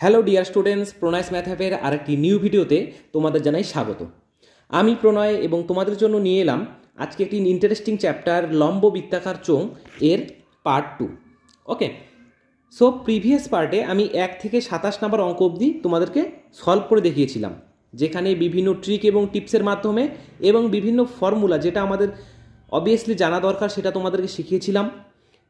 Hello dear students, প্রণয় math অ্যাপের আরেকটি new ভিডিওতে তোমাদের জানাই স্বাগত। আমি প্রণয় এবং তোমাদের জন্য নিয়ে এলাম আজকে একটি ইন্টারেস্টিং চ্যাপ্টার লম্ব বৃত্তাকার চোঙ এর পার্ট 2। ওকে, সো প্রিভিয়াস পার্টে আমি 1 থেকে 27 নম্বর অঙ্ক অবধি তোমাদেরকে সলভ করে দেখিয়েছিলাম, যেখানে বিভিন্ন ট্রিক এবং টিপসের মাধ্যমে এবং বিভিন্ন ফর্মুলা যেটা আমাদের অবভিয়াসলি জানা দরকার সেটা তোমাদেরকে শিখিয়েছিলাম।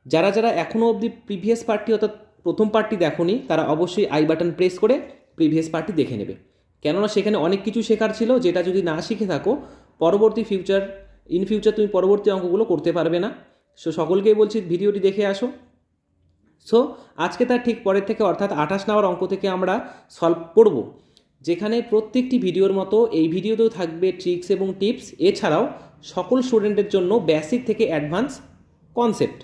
যারা যারা এখনও অবধি প্রিভিয়াস পার্টটি অর্থাৎ প্রথম পার্টটি দেখোনি তারা অবশ্যই আই বাটন প্রেস করে প্রিভিয়াস পার্টটি দেখে নেবে, কেননা সেখানে অনেক কিছু শেখার ছিল যেটা যদি না শিখে থাকো পরবর্তী ইন ফিউচার তুমি পরবর্তী অঙ্কগুলো করতে পারবে না। সো সকলকেই বলছি ভিডিওটি দেখে আসো। সো আজকে তার ঠিক পরের থেকে অর্থাৎ 28 নম্বর অঙ্ক থেকে আমরা সলভ করব, যেখানে প্রত্যেকটি ভিডিওর মতো এই ভিডিওতেও থাকবে ট্রিক্স এবং টিপস, এছাড়াও সকল স্টুডেন্টের জন্য বেসিক থেকে অ্যাডভান্স কনসেপ্ট,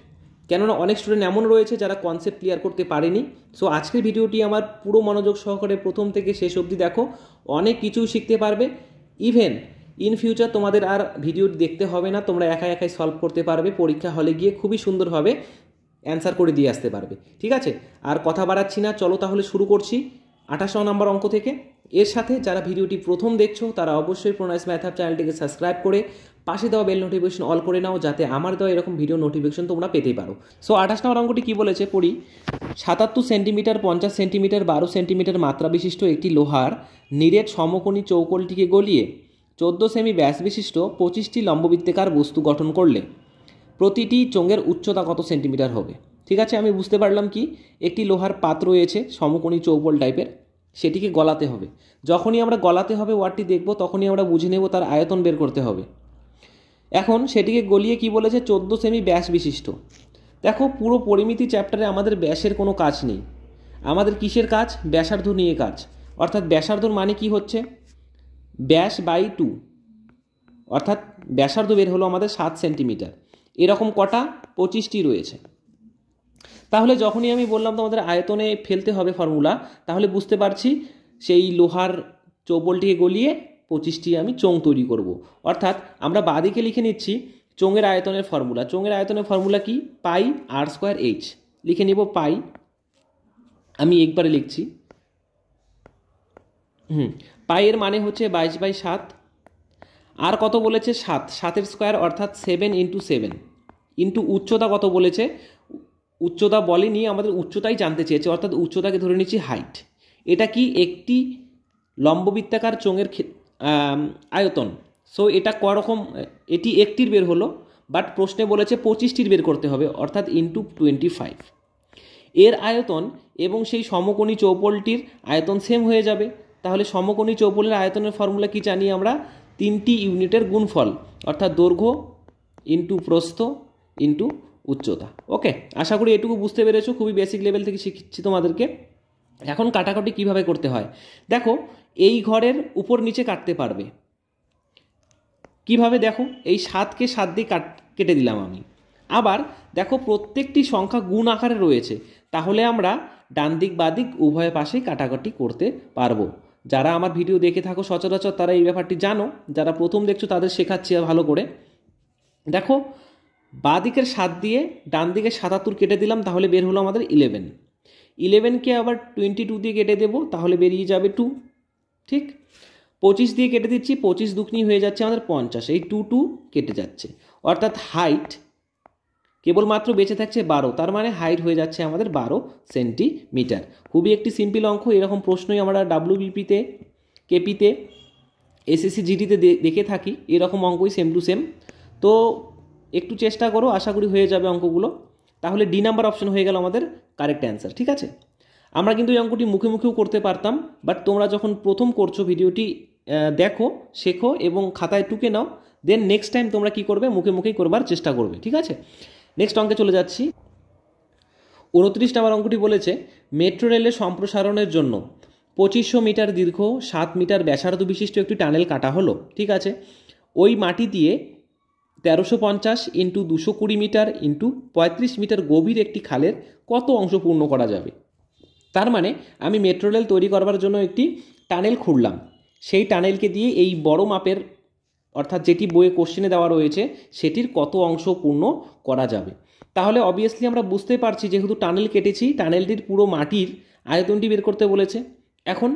কেননা অনেক স্টুডেন্ট এমন রয়েছে যারা কনসেপ্ট ক্লিয়ার করতে পারেনি। সো আজকের ভিডিওটি আমার পুরো মনোযোগ সহকারে প্রথম থেকে শেষ অবধি দেখো, অনেক কিছু শিখতে পারবে। ইভেন ইন ফিউচার তোমাদের আর ভিডিও দেখতে হবে না, তোমরা একাই একাই সলভ করতে পারবে, পরীক্ষা হলে গিয়ে খুবই সুন্দরভাবে অ্যান্সার করে দিয়ে আসতে পারবে। ঠিক আছে, আর কথা বাড়াচ্ছি না, চলো তাহলে শুরু করছি 28 নম্বর অঙ্ক থেকে। এর সাথে যারা ভিডিওটি প্রথম দেখছো তারা অবশ্যই প্রণয় ম্যাথ অ্যাপ চ্যানেলটিকে সাবস্ক্রাইব করে পাশে দেওয়া বেল নোটিফিকেশন অল করে নাও, যাতে আমার দেওয়া এরকম ভিডিও নোটিফিকেশন তোমরা পেতেই পারো। সো 28 নম্বর অঙ্কটি কী বলেছে পড়ি। 77 সেন্টিমিটার 50 সেন্টিমিটার 12 সেন্টিমিটার মাত্রা বিশিষ্ট একটি লোহার নিরেট সমকোণী চৌকোলটিকে গলিয়ে 14 সেমি ব্যাস বিশিষ্ট 25টি লম্ববৃত্তাকার বস্তু গঠন করলে প্রতিটি চোঙের উচ্চতা কত সেন্টিমিটার হবে? ঠিক আছে, আমি বুঝতে পারলাম কি একটি লোহার পাত্র রয়েছে সমকোণী চৌকোল টাইপের, সেটিকে গলাতে হবে। যখনই আমরা গলাতে হবে ওয়ার্ডটি দেখব তখনই আমরা বুঝে নেব তার আয়তন বের করতে হবে। এখন সেটিকে গলিয়ে কি বলেছে 14 সেমি ব্যাস বিশিষ্ট। দেখো পুরো পরিমিতি চ্যাপ্টারে আমাদের ব্যাসের কোনো কাজ নেই, আমাদের কিসের কাজ? ব্যাসার্ধ নিয়ে কাজ। অর্থাৎ ব্যাসার্ধর মানে কি হচ্ছে ব্যাস বাই 2, অর্থাৎ ব্যাসার্ধ বের হলো আমাদের 7 সেন্টিমিটার। এরকম কটা 25টি রয়েছে। তাহলে যখনই আমি বললাম তোমাদের আয়তনে ফেলতে হবে ফর্মুলা, তাহলে বুঝতে পারছি সেই লোহার চৌবলটিকে গলিয়ে 25টি আমি চোঙ তৈরি করব। অর্থাৎ আমরা বাঁদিকে লিখে নিচ্ছি চোঙের আয়তনের ফর্মুলা। চোঙের আয়তনের ফর্মুলা কি? পাই আর স্কোয়ার এইচ। লিখে নিব পাই, আমি একবারে লিখছি। পাইয়ের মানে হচ্ছে 22/7। আর কত বলেছে? 7, 7-এর স্কোয়ার অর্থাৎ 7 × 7 ইন্টু উচ্চতা কত বলেছে? উচ্চতা বলেনি, আমাদের উচ্চতাই জানতে চেয়েছে, অর্থাৎ উচ্চতাকে ধরে নিচ্ছি হাইট। এটা কি? একটি লম্ববৃত্তাকার চোঙের আয়তন। সো এটা করকম, এটি একটির বের হলো, বাট প্রশ্নে বলেছে 25টির বের করতে হবে, অর্থাৎ ইন্টু 25। এর আয়তন এবং সেই সমকোণী চৌপলটির আয়তন সেম হয়ে যাবে। তাহলে সমকোণী চৌপলের আয়তনের ফর্মুলা কি জানি আমরা? 3টি ইউনিটের গুণফল, অর্থাৎ দৈর্ঘ্য ইন্টু প্রস্থ ইন্টু উচ্চতা। ওকে, আশা করি এটুকু বুঝতে পেরেছো, খুবই বেসিক লেভেল থেকে শিখছি তোমাদেরকে। এখন কাটাকাটি কিভাবে করতে হয় দেখো, এই ঘরের উপর নিচে কাটতে পারবে কিভাবে? দেখো এই 7কে 7 দিয়ে কেটে দিলাম আমি। আবার দেখো প্রত্যেকটি সংখ্যা গুণ আকারে রয়েছে, তাহলে আমরা ডান দিক বাঁ দিক উভয় পাশেই কাটাকাটি করতে পারবো। যারা আমার ভিডিও দেখে থাকো সচরাচর তারা এই ব্যাপারটি জানো, যারা প্রথম দেখছো তাদের শেখাচ্ছি ভালো করে। দেখো বাঁ দিকের 7 দিয়ে ডান দিকে 77 কেটে দিলাম, তাহলে বের হলো আমাদের 11। 11কে আবার 22 দিয়ে কেটে দেবো, তাহলে বেরিয়ে যাবে 2। ঠিক, 25 দিয়ে কেটে দিচ্ছি, 25 দুগুনি হয়ে যাচ্ছে আমাদের 50, এই 2 কেটে যাচ্ছে, অর্থাৎ হাইট কেবলমাত্র বেঁচে থাকছে 12, তার মানে হাইট হয়ে যাচ্ছে আমাদের 12 সেন্টিমিটার। খুবই একটি সিম্পল অঙ্ক। এরকম প্রশ্নই আমরা WBPতে, কেপিতে, SSC GDতে দেখে থাকি, এরকম অঙ্কই সেম টু সেম। তো একটু চেষ্টা করো, আশা করি হয়ে যাবে অঙ্কগুলো। তাহলে ডি নাম্বার অপশন হয়ে গেল আমাদের কারেক্ট অ্যান্সার। ঠিক আছে, আমরা কিন্তু এই অঙ্কটি মুখে মুখেও করতে পারতাম, বাট তোমরা যখন প্রথম করছো ভিডিওটি দেখো, শেখো এবং খাতায় টুকে নাও, দেন নেক্সট টাইম তোমরা কি করবে? মুখে মুখেই করবার চেষ্টা করবে। ঠিক আছে, নেক্সট অঙ্কে চলে যাচ্ছি। 29 নম্বর অঙ্কটি বলেছে মেট্রো রেলের সম্প্রসারণের জন্য 2500 মিটার দীর্ঘ 7 মিটার ব্যাসার্ধ বিশিষ্ট একটি টানেল কাটা হলো। ঠিক আছে, ওই মাটি দিয়ে 1350 × 220 মিটার × 35 মিটার গভীর একটি খালের কত অংশ পূর্ণ করা যাবে? তার মানে আমি মেট্রো রেল তৈরি করবার জন্য একটি টানেল খুঁড়লাম, সেই টানেলকে দিয়ে এই বড় মাপের, অর্থাৎ যেটি বইয়ে কোশ্চেনে দেওয়া রয়েছে সেটির কত অংশ পূর্ণ করা যাবে। তাহলে অবভিয়াসলি আমরা বুঝতে পারছি যেহেতু টানেল কেটেছি, টানেলটির পুরো মাটির আয়তনটি বের করতে বলেছে। এখন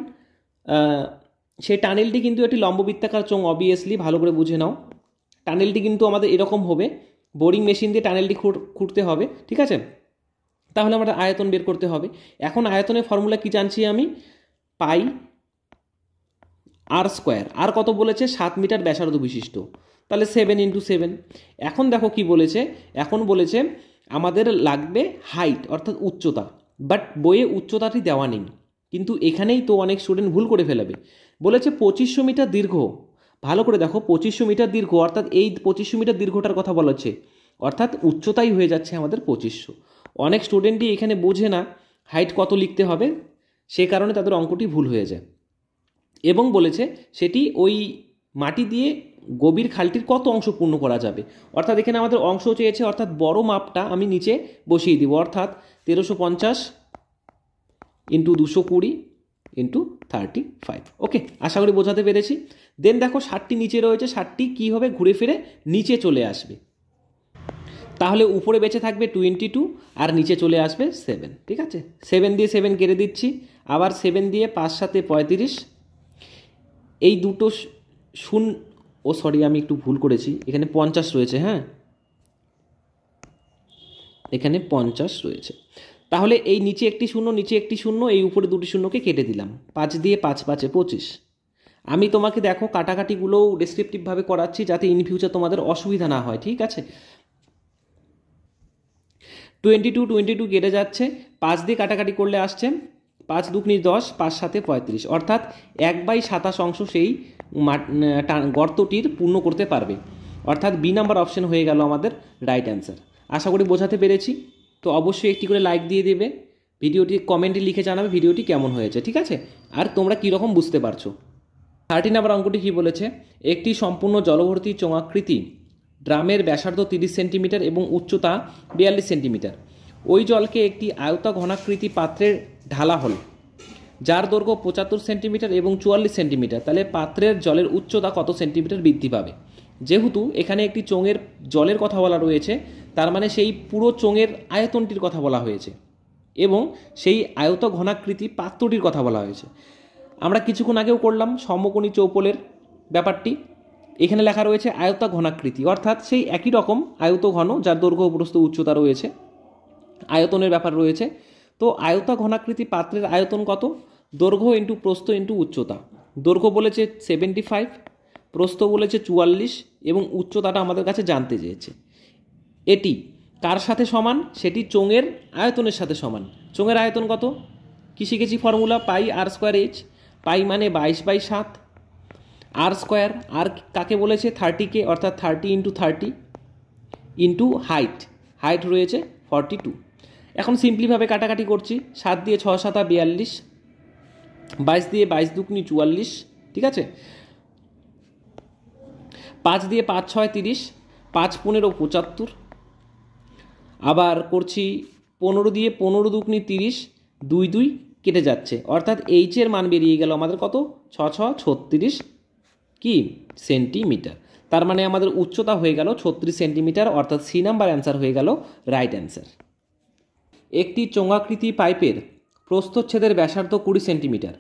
সেই টানেলটি কিন্তু একটি লম্ববৃত্তাকার চোঙ, অবভিয়াসলি ভালো করে বুঝে নাও। টানেলটি কিন্তু আমাদের এরকম হবে, বোরিং মেশিন দিয়ে টানেলটি খুঁড়তে হবে, ঠিক আছে। তাহলে আমাদের আয়তন বের করতে হবে। এখন আয়তনের ফর্মুলা কি জানছি আমি, পাই আর স্কোয়ার। আর কত বলেছে, 7 মিটার ব্যাসার্ধ বিশিষ্ট, তাহলে 7 × 7। এখন দেখো কি বলেছে, এখন বলেছে আমাদের লাগবে হাইট অর্থাৎ উচ্চতা, বাট বইয়ে উচ্চতাটি দেওয়া নেই। কিন্তু এখানেই তো অনেক স্টুডেন্ট ভুল করে ফেলবে। বলেছে 2500 মিটার দীর্ঘ। ভালো করে দেখো, 2500 মিটার দীর্ঘ অর্থাৎ এই 2500 মিটার দীর্ঘটার কথা বলা হচ্ছে, অর্থাৎ উচ্চতাই হয়ে যাচ্ছে আমাদের 2500। অনেক স্টুডেন্টই এখানে বোঝে না হাইট কত লিখতে হবে, সে কারণে তাদের অঙ্কটি ভুল হয়ে যায়। এবং বলেছে সেটি ওই মাটি দিয়ে গভীর খালটির কত অংশ পূর্ণ করা যাবে, অর্থাৎ এখানে আমাদের অংশ চেয়েছে, অর্থাৎ বড় মাপটা আমি নিচে বসিয়ে দিব, অর্থাৎ 1350 × 220 × 35। ওকে, আশা করি বোঝাতে পেরেছি। দেন দেখো 60টি নিচে রয়েছে, 60টি কী হবে, ঘুরে ফিরে নিচে চলে আসবে। তাহলে উপরে বেঁচে থাকবে 22 আর নিচে চলে আসবে 7, ঠিক আছে। 7 দিয়ে 7 কেটে দিচ্ছি, আবার 7 দিয়ে 5 × 7 = 35। এই দুটো সরি আমি একটু ভুল করেছি, এখানে 50 রয়েছে, হ্যাঁ এখানে 50 রয়েছে। তাহলে এই নিচে একটি শূন্য, নিচে একটি শূন্য, এই উপরে দুটি শূন্যকে কেটে দিলাম। 5 দিয়ে 5 × 5 = 25। আমি তোমাকে দেখো কাটাকাটিগুলোও ডেসক্রিপটিভভাবে করাচ্ছি যাতে ইন ফিউচার তোমাদের অসুবিধা না হয়, ঠিক আছে। 22 কেটে যাচ্ছে, 5 দিয়ে কাটাকাটি করলে আসছে 5 × 2 = 10, 5 × 7 = 35, অর্থাৎ 1/27 অংশ সেই গর্তটির পূর্ণ করতে পারবে, অর্থাৎ বি নাম্বার অপশন হয়ে গেল আমাদের রাইট অ্যান্সার। আশা করি বোঝাতে পেরেছি। তো অবশ্যই একটি করে লাইক দিয়ে দেবে, ভিডিওটি কমেন্টে লিখে জানাবে ভিডিওটি কেমন হয়েছে, ঠিক আছে, আর তোমরা কীরকম বুঝতে পারছো। 30 নম্বর অঙ্কটি কী বলেছে, একটি সম্পূর্ণ জলভর্তি চোঙাকৃতি ড্রামের ব্যাসার্ধ 30 সেন্টিমিটার এবং উচ্চতা 42 সেন্টিমিটার। ওই জলকে একটি আয়তা ঘনাকৃতি পাত্রে ঢালা হল, যার দৈর্ঘ্য 75 সেন্টিমিটার এবং 44 সেন্টিমিটার। তাহলে পাত্রের জলের উচ্চতা কত সেন্টিমিটার বৃদ্ধি পাবে? যেহেতু এখানে একটি চোঙের জলের কথা বলা রয়েছে, তার মানে সেই পুরো চোঙের আয়তনটির কথা বলা হয়েছে এবং সেই আয়ত ঘনাকৃতি পাত্রটির কথা বলা হয়েছে। আমরা কিছুক্ষণ আগেও করলাম সমকোণী চৌপলের ব্যাপারটি। এখানে লেখা রয়েছে আয়তা ঘনাকৃতি, অর্থাৎ সেই একই রকম আয়ত ঘন যার দৈর্ঘ্য প্রস্থ উচ্চতা রয়েছে, আয়তনের ব্যাপার রয়েছে। তো আয়তা ঘনাকৃতি পাত্রের আয়তন কত? দৈর্ঘ্য ইন্টু প্রস্থ ইন্টু উচ্চতা। দৈর্ঘ্য বলেছে 75, প্রস্থ বলেছে 44 এবং উচ্চতাটা আমাদের কাছে জানতে চেয়েছে। এটি কার সাথে সমান? সেটি চোঙের আয়তনের সাথে সমান। চোঙের আয়তন কত? কি শিখেছি ফর্মুলা? পাই আর স্কোয়ার এইচ। পাই মানে 22/7। আর স্কোয়ার, আর কাকে বলেছে? 30কে, অর্থাৎ 30 × 30 ইন্টু হাইট। হাইট রয়েছে 42। এখন সিম্পলিভাবে কাটাকাটি করছি। 7 দিয়ে 6 × 7 = 42, 22 দিয়ে 22 × 2 = 44, ঠিক আছে। 5 দিয়ে 5 × 6 = 30, 5 × 15 = 75। আবার করছি 15 দিয়ে 15 × 2 = 30, 2 2 কেটে যাচ্ছে, অর্থাৎ এইচের মান বেরিয়ে গেল আমাদের কত? 6 × 6 = 36 কি সেন্টিমিটার। তার মানে আমাদের উচ্চতা হয়ে গেল 36 সেন্টিমিটার, অর্থাৎ সি নাম্বার অ্যান্সার হয়ে গেল রাইট অ্যান্সার। একটি চোঙাকৃতি পাইপের প্রস্থচ্ছেদের ব্যাসার্ধ 20 সেন্টিমিটার।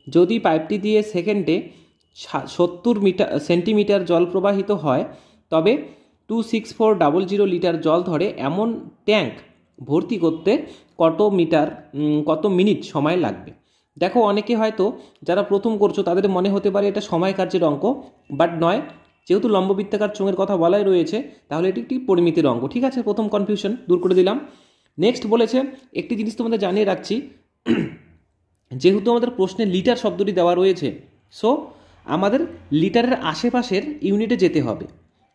যদি পাইপটি দিয়ে সেকেন্ডে 70 সেন্টিমিটার জল প্রবাহিত হয়, তবে 26400 লিটার জল ধরে এমন ট্যাঙ্ক ভর্তি করতে কত মিনিট সময় লাগবে? দেখো অনেকে হয়তো যারা প্রথম করছো তাদের মনে হতে পারে এটা সময় কার্যের অঙ্ক, বাট নয়। যেহেতু লম্ববৃত্তাকার চোঙের কথা বলাই রয়েছে, তাহলে এটি একটি পরিমিতির অঙ্ক, ঠিক আছে। প্রথম কনফিউশন দূর করে দিলাম। নেক্সট বলেছে, একটি জিনিস তোমাদের জানিয়ে রাখছি, যেহেতু আমাদের প্রশ্নে লিটার শব্দটি দেওয়া রয়েছে, সো আমাদের লিটারের আশেপাশের ইউনিটে যেতে হবে।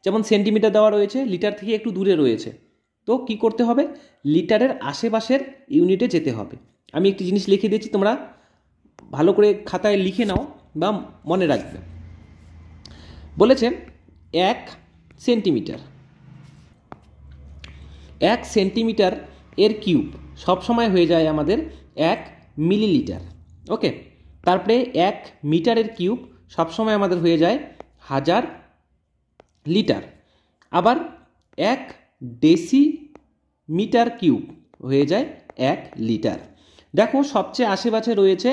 যেমন সেন্টিমিটার দেওয়া রয়েছে, লিটার থেকে একটু দূরে রয়েছে, তো কি করতে হবে? লিটারের আশেপাশের ইউনিটে যেতে হবে। আমি একটি জিনিস লিখে দিয়েছি, তোমরা ভালো করে খাতায় লিখে নাও বা মনে রাখবে। বলেছে 1 সেন্টিমিটার, 1 সেন্টিমিটার এর কিউব সবসময় হয়ে যায় আমাদের 1 মিলিলিটার। ওকে, তারপরে 1 মিটারের কিউব সবসময় আমাদের হয়ে যায় 1000 লিটার। আবার 1 ডেসি মিটার কিউব হয়ে যায় 1 লিটার। দেখো সবচেয়ে আশেপাশে রয়েছে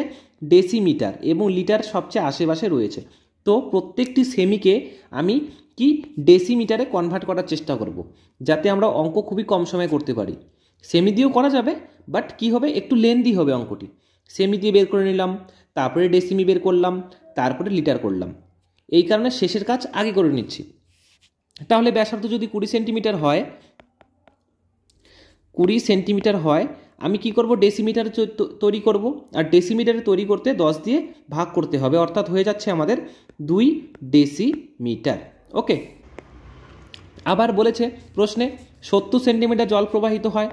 ডেসিমিটার এবং লিটার সবচেয়ে আশেপাশে রয়েছে। তো প্রত্যেকটি সেমিকে আমি কি ডেসিমিটারে কনভার্ট করার চেষ্টা করব, যাতে আমরা অঙ্ক খুবই কম সময়ে করতে পারি। সেমি দিয়েও করা যাবে, বাট কি হবে, একটু লেন্দি হবে অঙ্কটি। সেমি দিয়ে বের করে নিলাম, তারপরে ডেসিমি বের করলাম, তারপরে লিটার করলাম। এই কারণে শেষের কাজ আগে করে নিচ্ছি। তাহলে ব্যাসার্ধ যদি 20 সেন্টিমিটার হয়, 20 সেন্টিমিটার হয়, আমি কি করব, ডেসিমিটার তৈরি করব। আর ডেসিমিটারে তৈরি করতে 10 দিয়ে ভাগ করতে হবে, অর্থাৎ হয়ে যাচ্ছে আমাদের 2 ডেসিমিটার। ওকে, আবার বলেছে প্রশ্নে 70 সেন্টিমিটার জল প্রবাহিত হয়,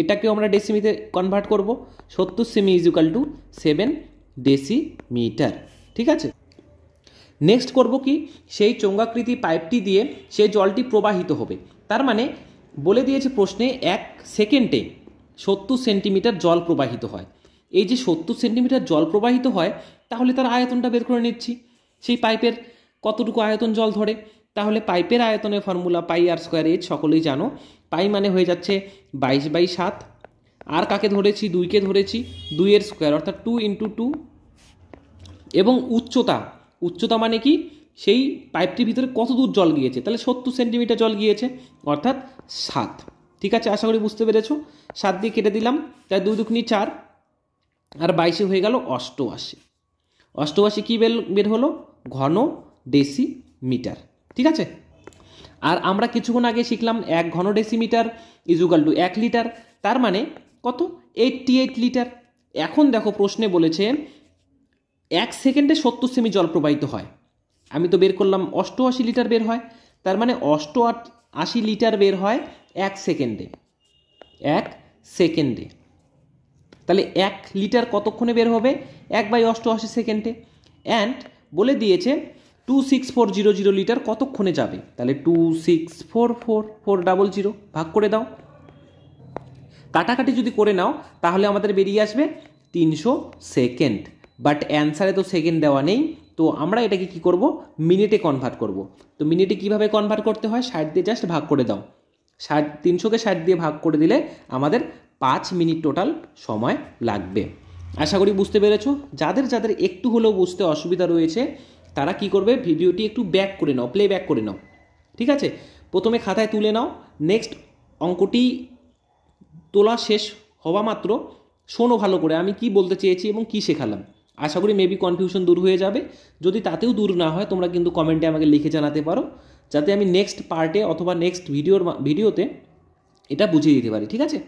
এটাকেও আমরা ডেসিমিতে কনভার্ট করব। 70 semi is equal to 7 decimetre. ঠিক আছে, নেক্সট করব কি, সেই চোঙাকৃতি পাইপটি দিয়ে সেই জলটি প্রবাহিত হবে। তার মানে বলে দিয়েছে প্রশ্নে 1 সেকেন্ডে 70 সেন্টিমিটার জল প্রবাহিত হয়। এই যে 70 সেন্টিমিটার জল প্রবাহিত হয়, তাহলে তার আয়তনটা বের করে নিচ্ছি। সেই পাইপের কতটুকু আয়তন জল ধরে, তাহলে পাইপের আয়তনের ফর্মুলা পাই আর স্কোয়ার এইচ, সকলেই জানো। পাই মানে হয়ে যাচ্ছে 22/7। আর কাকে ধরেছি, 2কে ধরেছি, 2-এর স্কোয়ার অর্থাৎ 2 × 2। এবং উচ্চতা মানে কি, সেই পাইপটির ভিতরে কত দূর জল গিয়েছে, তাহলে 70 সেন্টিমিটার জল গিয়েছে, অর্থাৎ 7। ঠিক আছে, আশা করি বুঝতে পেরেছো। 7 দিয়ে কেটে দিলাম, তাই 2 দুগুণে 4, আর 22 হয়ে গেল 88। 88 কি বের হলো, ঘন ডেসিমিটার। ঠিক আছে, আর আমরা কিছুক্ষণ আগে শিখলাম 1 ঘন decimetre is equal to 1 litre. তার মানে কত, 88 লিটার। এখন দেখো প্রশ্নে বলেছে 1 সেকেন্ডে 70 সেমি জল প্রবাহিত হয়। আমি তো বের করলাম 88 লিটার বের হয়, তার মানে 88 লিটার বের হয় 1 সেকেন্ডে। 1 সেকেন্ডে, তাহলে 1 লিটার কতক্ষণে বের হবে, 1/88 সেকেন্ডে। অ্যান্ড বলে দিয়েছে 26400 লিটার কতক্ষণে যাবে, তাহলে 2644400 ভাগ করে দাও। কাটাকাটি যদি করে নাও তাহলে আমাদের বেরিয়ে আসবে 300 সেকেন্ড। বাট অ্যান্সারে তো সেকেন্ড দেওয়া নেই, তো আমরা এটাকে কি করব, মিনিটে কনভার্ট করব। তো মিনিটে কিভাবে কনভার্ট করতে হয়, 60 দিয়ে জাস্ট ভাগ করে দাও। 300কে 60 দিয়ে ভাগ করে দিলে আমাদের 5 মিনিট টোটাল সময় লাগবে। আশা করি বুঝতে পেরেছো। যাদের যাদের একটু হলেও বুঝতে অসুবিধা রয়েছে, তারা কি করবে, ভিডিওটি একটু ব্যাক করে নাও, প্লে ব্যাক করে নাও। ঠিক আছে, প্রথমে খাতায় তুলে নাও, নেক্সট অঙ্কটি তোলা শেষ হওয়া মাত্র শোনো ভালো করে আমি কি বলতে চেয়েছি এবং কি শেখালাম। আশা করি মেবি কনফিউশন দূর হয়ে যাবে। যদি তাতেও দূর না হয়, তোমরা কিন্তু কমেন্টে আমাকে লিখে জানাতে পারো, যাতে আমি নেক্সট পার্টে অথবা নেক্সট ভিডিওতে এটা বুঝিয়ে দিতে পারি। ঠিক আছে,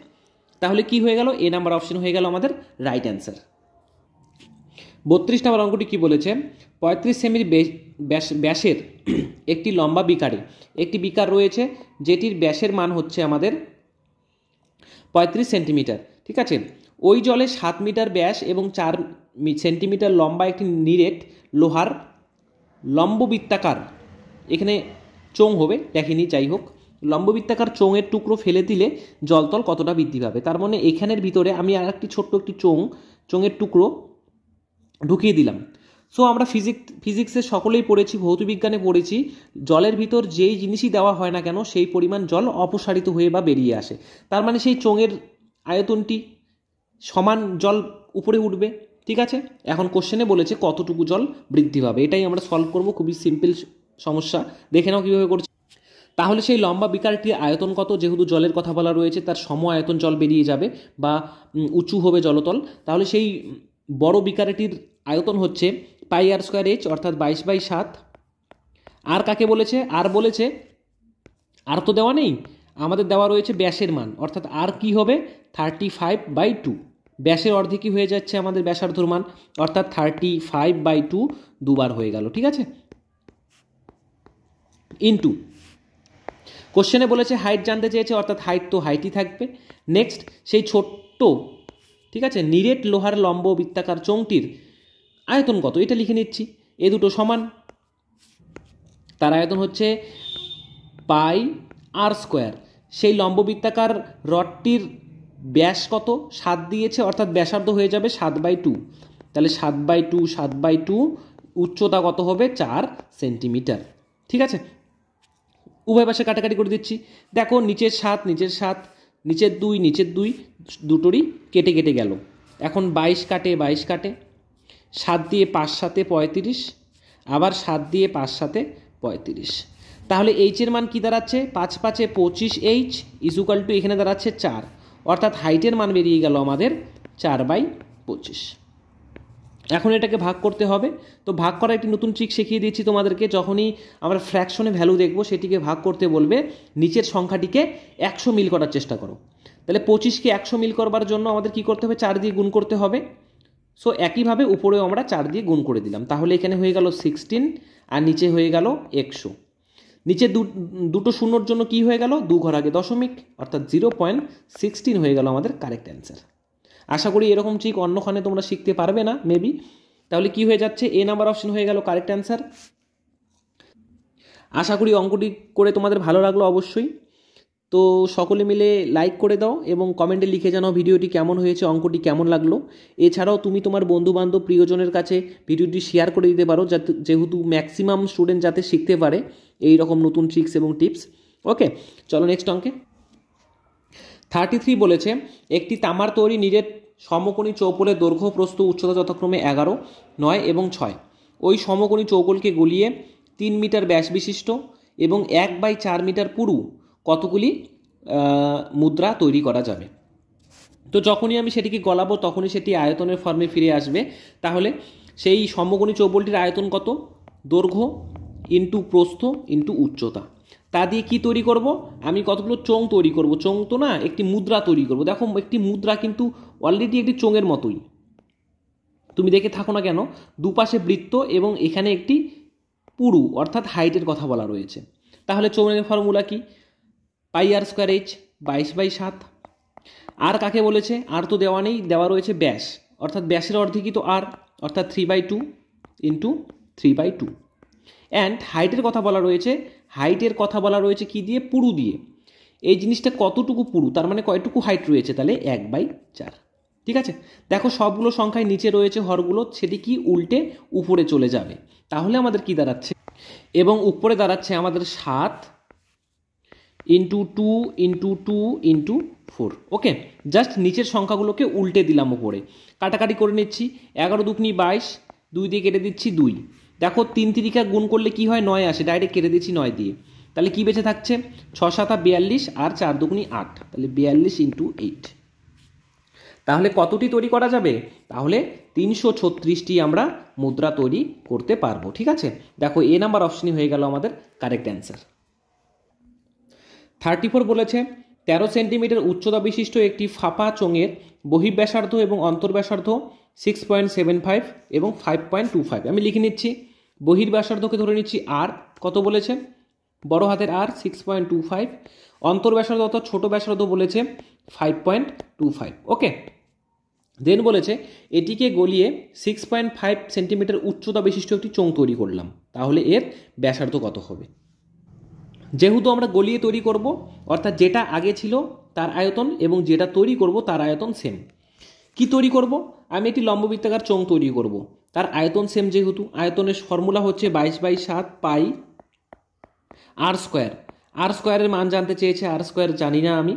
তাহলে কি হয়ে গেল, এ নাম্বার অপশন হয়ে গেল আমাদের রাইট অ্যান্সার। 32 নম্বর অঙ্কটি কি বলেছে, 35 সেমির ব্যাসের একটি লম্বা বিকারে একটি বিকার রয়েছে, যেটির ব্যাসের মান হচ্ছে আমাদের 35 সেন্টিমিটার। ঠিক আছে, ওই জলে 7 মিটার ব্যাস এবং 4 সেন্টিমিটার লম্বা একটি নিরেট লোহার লম্ববৃত্তাকার, এখানে চোঙ হবে দেখেনি, যাই হোক, লম্ববৃত্তাকার চোঙের টুকরো ফেলে দিলে জলতল কতটা বৃদ্ধি পাবে। তার মানে এখানের ভিতরে আমি আর একটি ছোট্ট একটি চোঙের টুকরো ঢুকিয়ে দিলাম। সো আমরা ফিজিক্সে সকলেই পড়েছি, ভৌতবিজ্ঞানে পড়েছি, জলের ভিতর যেই জিনিসই দেওয়া হয় না কেন সেই পরিমাণ জল অপসারিত হয়ে বা বেরিয়ে আসে। তার মানে সেই চোঙের আয়তনটি সমান জল উপরে উঠবে। ঠিক আছে, এখন কোশ্চেনে বলেছে কতটুকু জল বৃদ্ধি পাবে, এটাই আমরা সলভ করব। খুবই সিম্পল সমস্যা, দেখে নাও কীভাবে করছি। তাহলে সেই লম্বা বিকারটির আয়তন কত, যেহেতু জলের কথা বলা রয়েছে, তার সম আয়তন জল বেরিয়ে যাবে বা উঁচু হবে জলতল। তাহলে সেই বড় বিকারটির আয়তন হচ্ছে পাই আর স্কোয়ার এইচ, অর্থাৎ 22/7। আর কাকে বলেছে, আর বলেছে, আর তো দেওয়া নেই, আমাদের দেওয়া রয়েছে ব্যাসের মান, অর্থাৎ আর কি হবে 35/2। ব্যাসের অর্ধেকই হয়ে যাচ্ছে আমাদের ব্যাসার্ধর মান, অর্থাৎ 35/2 দুবার হয়ে গেল। ঠিক আছে, ইনটু কোশ্চেনে বলেছে হাইট জানতে চেয়েছে, অর্থাৎ হাইট তো হাইটই থাকবে। নেক্সট সেই ছোট্ট, ঠিক আছে, নিরেট লোহার লম্ব বৃত্তাকার চোঙটির আয়তন কত, এটা লিখে নিচ্ছি। এ দুটো সমান, তার আয়তন হচ্ছে পাই আর স্কোয়ার। সেই লম্ব বৃত্তাকার রডটির ব্যাস কত, 7 দিয়েছে, অর্থাৎ ব্যাসার্ধ হয়ে যাবে 7/2। তাহলে 7/2 উচ্চতা কত হবে, 4 সেন্টিমিটার। ঠিক আছে, উভয় পাশে কাটাকাটি করে দিচ্ছি। দেখো নিচের 7, নিচের 2 নিচের 2 দুটোরই কেটে কেটে গেল। এখন 22 কাটে 22 কাটে, 7 দিয়ে 5 7 35, আবার 7 দিয়ে 5 7 35। তাহলে এইচের মান কি দাঁড়াচ্ছে? 5 5 25 এইচ ইজুকাল টু এখানে দাঁড়াচ্ছে 4, অর্থাৎ হাইটের মান বেরিয়ে গেল আমাদের 4/25। এখন এটাকে ভাগ করতে হবে। তো ভাগ করা একটি নতুন ট্রিক শিখিয়ে দিচ্ছি তোমাদেরকে। যখনই আমরা ফ্র্যাকশনে ভ্যালু দেখব সেটিকে ভাগ করতে বলবে, নিচের সংখ্যাটিকে 100 মিল করার চেষ্টা করো। তাহলে 25কে 100 মিল করবার জন্য আমাদের কি করতে হবে? 4 দিয়ে গুণ করতে হবে। সো একইভাবে উপরেও আমরা 4 দিয়ে গুণ করে দিলাম। তাহলে এখানে হয়ে গেল 16 আর নিচে হয়ে গেল 100। নিচে দুটো শূন্যর জন্য কি হয়ে গেল? 2 ঘর আগে দশমিক, অর্থাৎ 0.16 হয়ে গেল আমাদের কারেক্ট অ্যান্সার। আশা করি এরকম ট্রিক অন্যখানে তোমরা শিখতে পারবে না মেবি। তাহলে কি হয়ে যাচ্ছে? এ নাম্বার অপশন হয়ে গেল কারেক্ট অ্যান্সার। আশা করি অঙ্কটি করে তোমাদের ভালো লাগলো অবশ্যই। তো সকলে মিলে লাইক করে দাও এবং কমেন্টে লিখে জানাও ভিডিওটি কেমন হয়েছে, অঙ্কটি কেমন লাগলো। এছাড়াও তুমি তোমার বন্ধুবান্ধব প্রিয়জনের কাছে ভিডিওটি শেয়ার করে দিতে পারো, যাতে যেহেতু ম্যাক্সিমাম স্টুডেন্ট যাতে শিখতে পারে এই রকম নতুন ট্রিক্স এবং টিপস। ওকে, চলো নেক্সট অঙ্কে। 33 বলেছে, একটি তামার তৈরি নিরেট সমকোণী চৌকোলের দৈর্ঘ্য প্রস্থ উচ্চতা যথাক্রমে 11, 9 এবং 6। ওই সমকোণী চৌকোলকে গলিয়ে 3 মিটার ব্যাস বিশিষ্ট এবং 1/4 মিটার পুরু কতগুলি মুদ্রা তৈরি করা যাবে? তো যখনই আমি সেটিকে গলাবো তখনই সেটি আয়তনের ফর্মে ফিরে আসবে। তাহলে সেই সমকোণী চৌবলটির আয়তন কত? দৈর্ঘ্য ইন্টু প্রস্থ ইন্টু উচ্চতা। তা দিয়ে কি তৈরি করব? আমি কতগুলো চোঙ তৈরি করব। চোঙ তো না, একটি মুদ্রা তৈরি করব। দেখো একটি মুদ্রা কিন্তু অলরেডি একটি চোঙের মতোই, তুমি দেখে থাকো না কেন, দুপাশে বৃত্ত এবং এখানে একটি পুরু অর্থাৎ হাইটের কথা বলা রয়েছে। তাহলে চোঙের ফর্মুলা কি? πr²h 22/7। আর কাকে বলেছে? আর তো দেওয়া নেই, দেওয়া রয়েছে ব্যাস, অর্থাৎ ব্যাসের অর্ধেকই তো আর, অর্থাৎ 3/2 ইন্টু 3/2। অ্যান্ড হাইটের কথা বলা রয়েছে, হাইটের কথা বলা রয়েছে কি দিয়ে? পুরু দিয়ে। এই জিনিসটা কতটুকু পুরু, তার মানে কয়টুকু হাইট রয়েছে? তাহলে 1/4। ঠিক আছে, দেখো সবগুলো সংখ্যায় নিচে রয়েছে হরগুলো, সেটি কি উল্টে উপরে চলে যাবে। তাহলে আমাদের কি দাঁড়াচ্ছে? এবং উপরে দাঁড়াচ্ছে আমাদের 7 ইন্টু 2 ইন্টু 2 ইন্টু 4। ওকে, জাস্ট নিচের সংখ্যাগুলোকে উল্টে দিলাম উপরে। কাটাকাটি করে নিচ্ছি। 11 দুগুনি 22, 2 দিয়ে কেটে দিচ্ছি 2। দেখো 3 তিরিকা গুণ করলে কি হয়? 9 আসে, ডাইরেক্ট কেটে দিচ্ছি 9 দিয়ে। তাহলে কি বেঁচে থাকছে? 6 7 42 আর 4 দুগুনি 8, তাহলে 42 ইন্টু 8। তাহলে কতটি তৈরি করা যাবে? তাহলে 336টি আমরা মুদ্রা তৈরি করতে পারবো। ঠিক আছে, দেখো এ নাম্বার অপশনই হয়ে গেল আমাদের কারেক্ট অ্যান্সার। 34 বলেছে, 13 সেন্টিমিটার উচ্চতা বিশিষ্ট একটি ফাঁপা চোঙের বহিঃব্যাসার্ধ এবং অন্তর্ব্যাসার্ধ 6.75 এবং 5.25। আমি লিখে নিচ্ছি। বহির্ব্যাসার্ধকে ধরে নিচ্ছি আর, কত বলেছে? বড় হাতের আর 6.25। অন্তর্ব্যাসার্ধ অর্থাৎ ছোট ব্যাসার্ধ বলেছে 5.25। ওকে, দেন বলেছে এটিকে গলিয়ে 6.5 সেন্টিমিটার উচ্চতা বিশিষ্ট একটি চোঙ তৈরি করলাম, তাহলে এর ব্যাসার্ধ কত হবে? যেহেতু আমরা গলিয়ে তৈরি করব, অর্থাৎ যেটা আগে ছিল তার আয়তন এবং যেটা তৈরি করব তার আয়তন সেম। কি তৈরি করব? আমি একটি লম্ববৃত্তাকার চোঙ তৈরি করব, তার আয়তন সেম। যেহেতু আয়তনের ফর্মুলা হচ্ছে 22/7 পাই r²। r² মান জানতে চেয়েছে, r² জানি না আমি,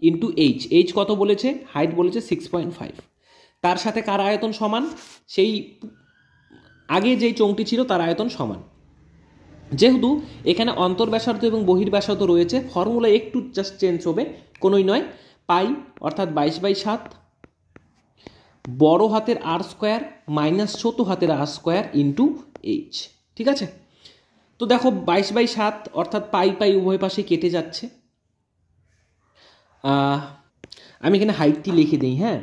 ইন্টু এইচ। এইচ কত বলেছে? হাইট বলেছে 6.5। তার সাথে কার আয়তন সমান? সেই আগে যেই চোঙটি ছিল তার আয়তন সমান। যেহেতু এখানে অন্তর্ব্যাসার্ধ এবং বহির্ব্যাসার্ধ রয়েছে, ফর্মুলা একটু জাস্ট চেঞ্জ হবে, কোনোই নয়। পাই অর্থাৎ 22/7 বড় হাতের r² মাইনাস ছোট হাতের r² ইন্টু এইচ। ঠিক আছে, তো দেখো 22/7 অর্থাৎ পাই পাই উভয় পাশে কেটে যাচ্ছে। আমি এখানে হাইটটি লিখে দিই। হ্যাঁ,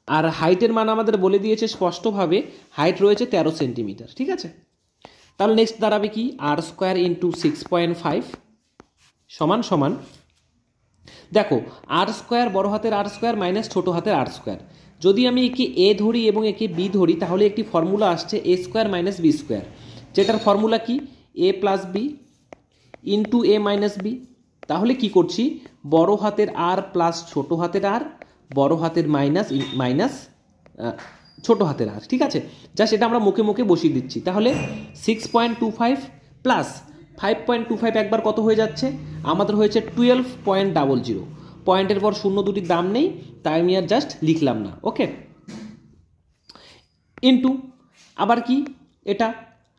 আর হাইটের মান আমাদের বলে দিয়েছে স্পষ্টভাবে, হাইট রয়েছে 13 সেন্টিমিটার। ঠিক আছে, তাহলে নেক্সট দাঁড়াবে কি? r² ইন্টু 6.5 সমান সমান, দেখো r² বড় হাতের r² মাইনাস ছোট হাতের r²। যদি আমি একে এ ধরি এবং একে বি ধরি, তাহলে একটি ফর্মুলা আসছে a² মাইনাস b², যেটার ফর্মুলা কি? a plus B into A minus B. তাহলে কি করছি? বড় হাতের আর প্লাস ছোট হাতের আর, বড় হাতের মাইনাস মাইনাস ছোট হাতের আর। ঠিক আছে, যা সেটা আমরা মুখে মুখে বসিয়ে দিচ্ছি। তাহলে 6.25 প্লাস 5.25 একবার কত হয়ে যাচ্ছে? আমাদের হয়েছে 12.00, পয়েন্টের পর শূন্য দুটির দাম নেই, তাই আমি আর জাস্ট লিখলাম না। ওকে, ইন্টু আবার কি এটা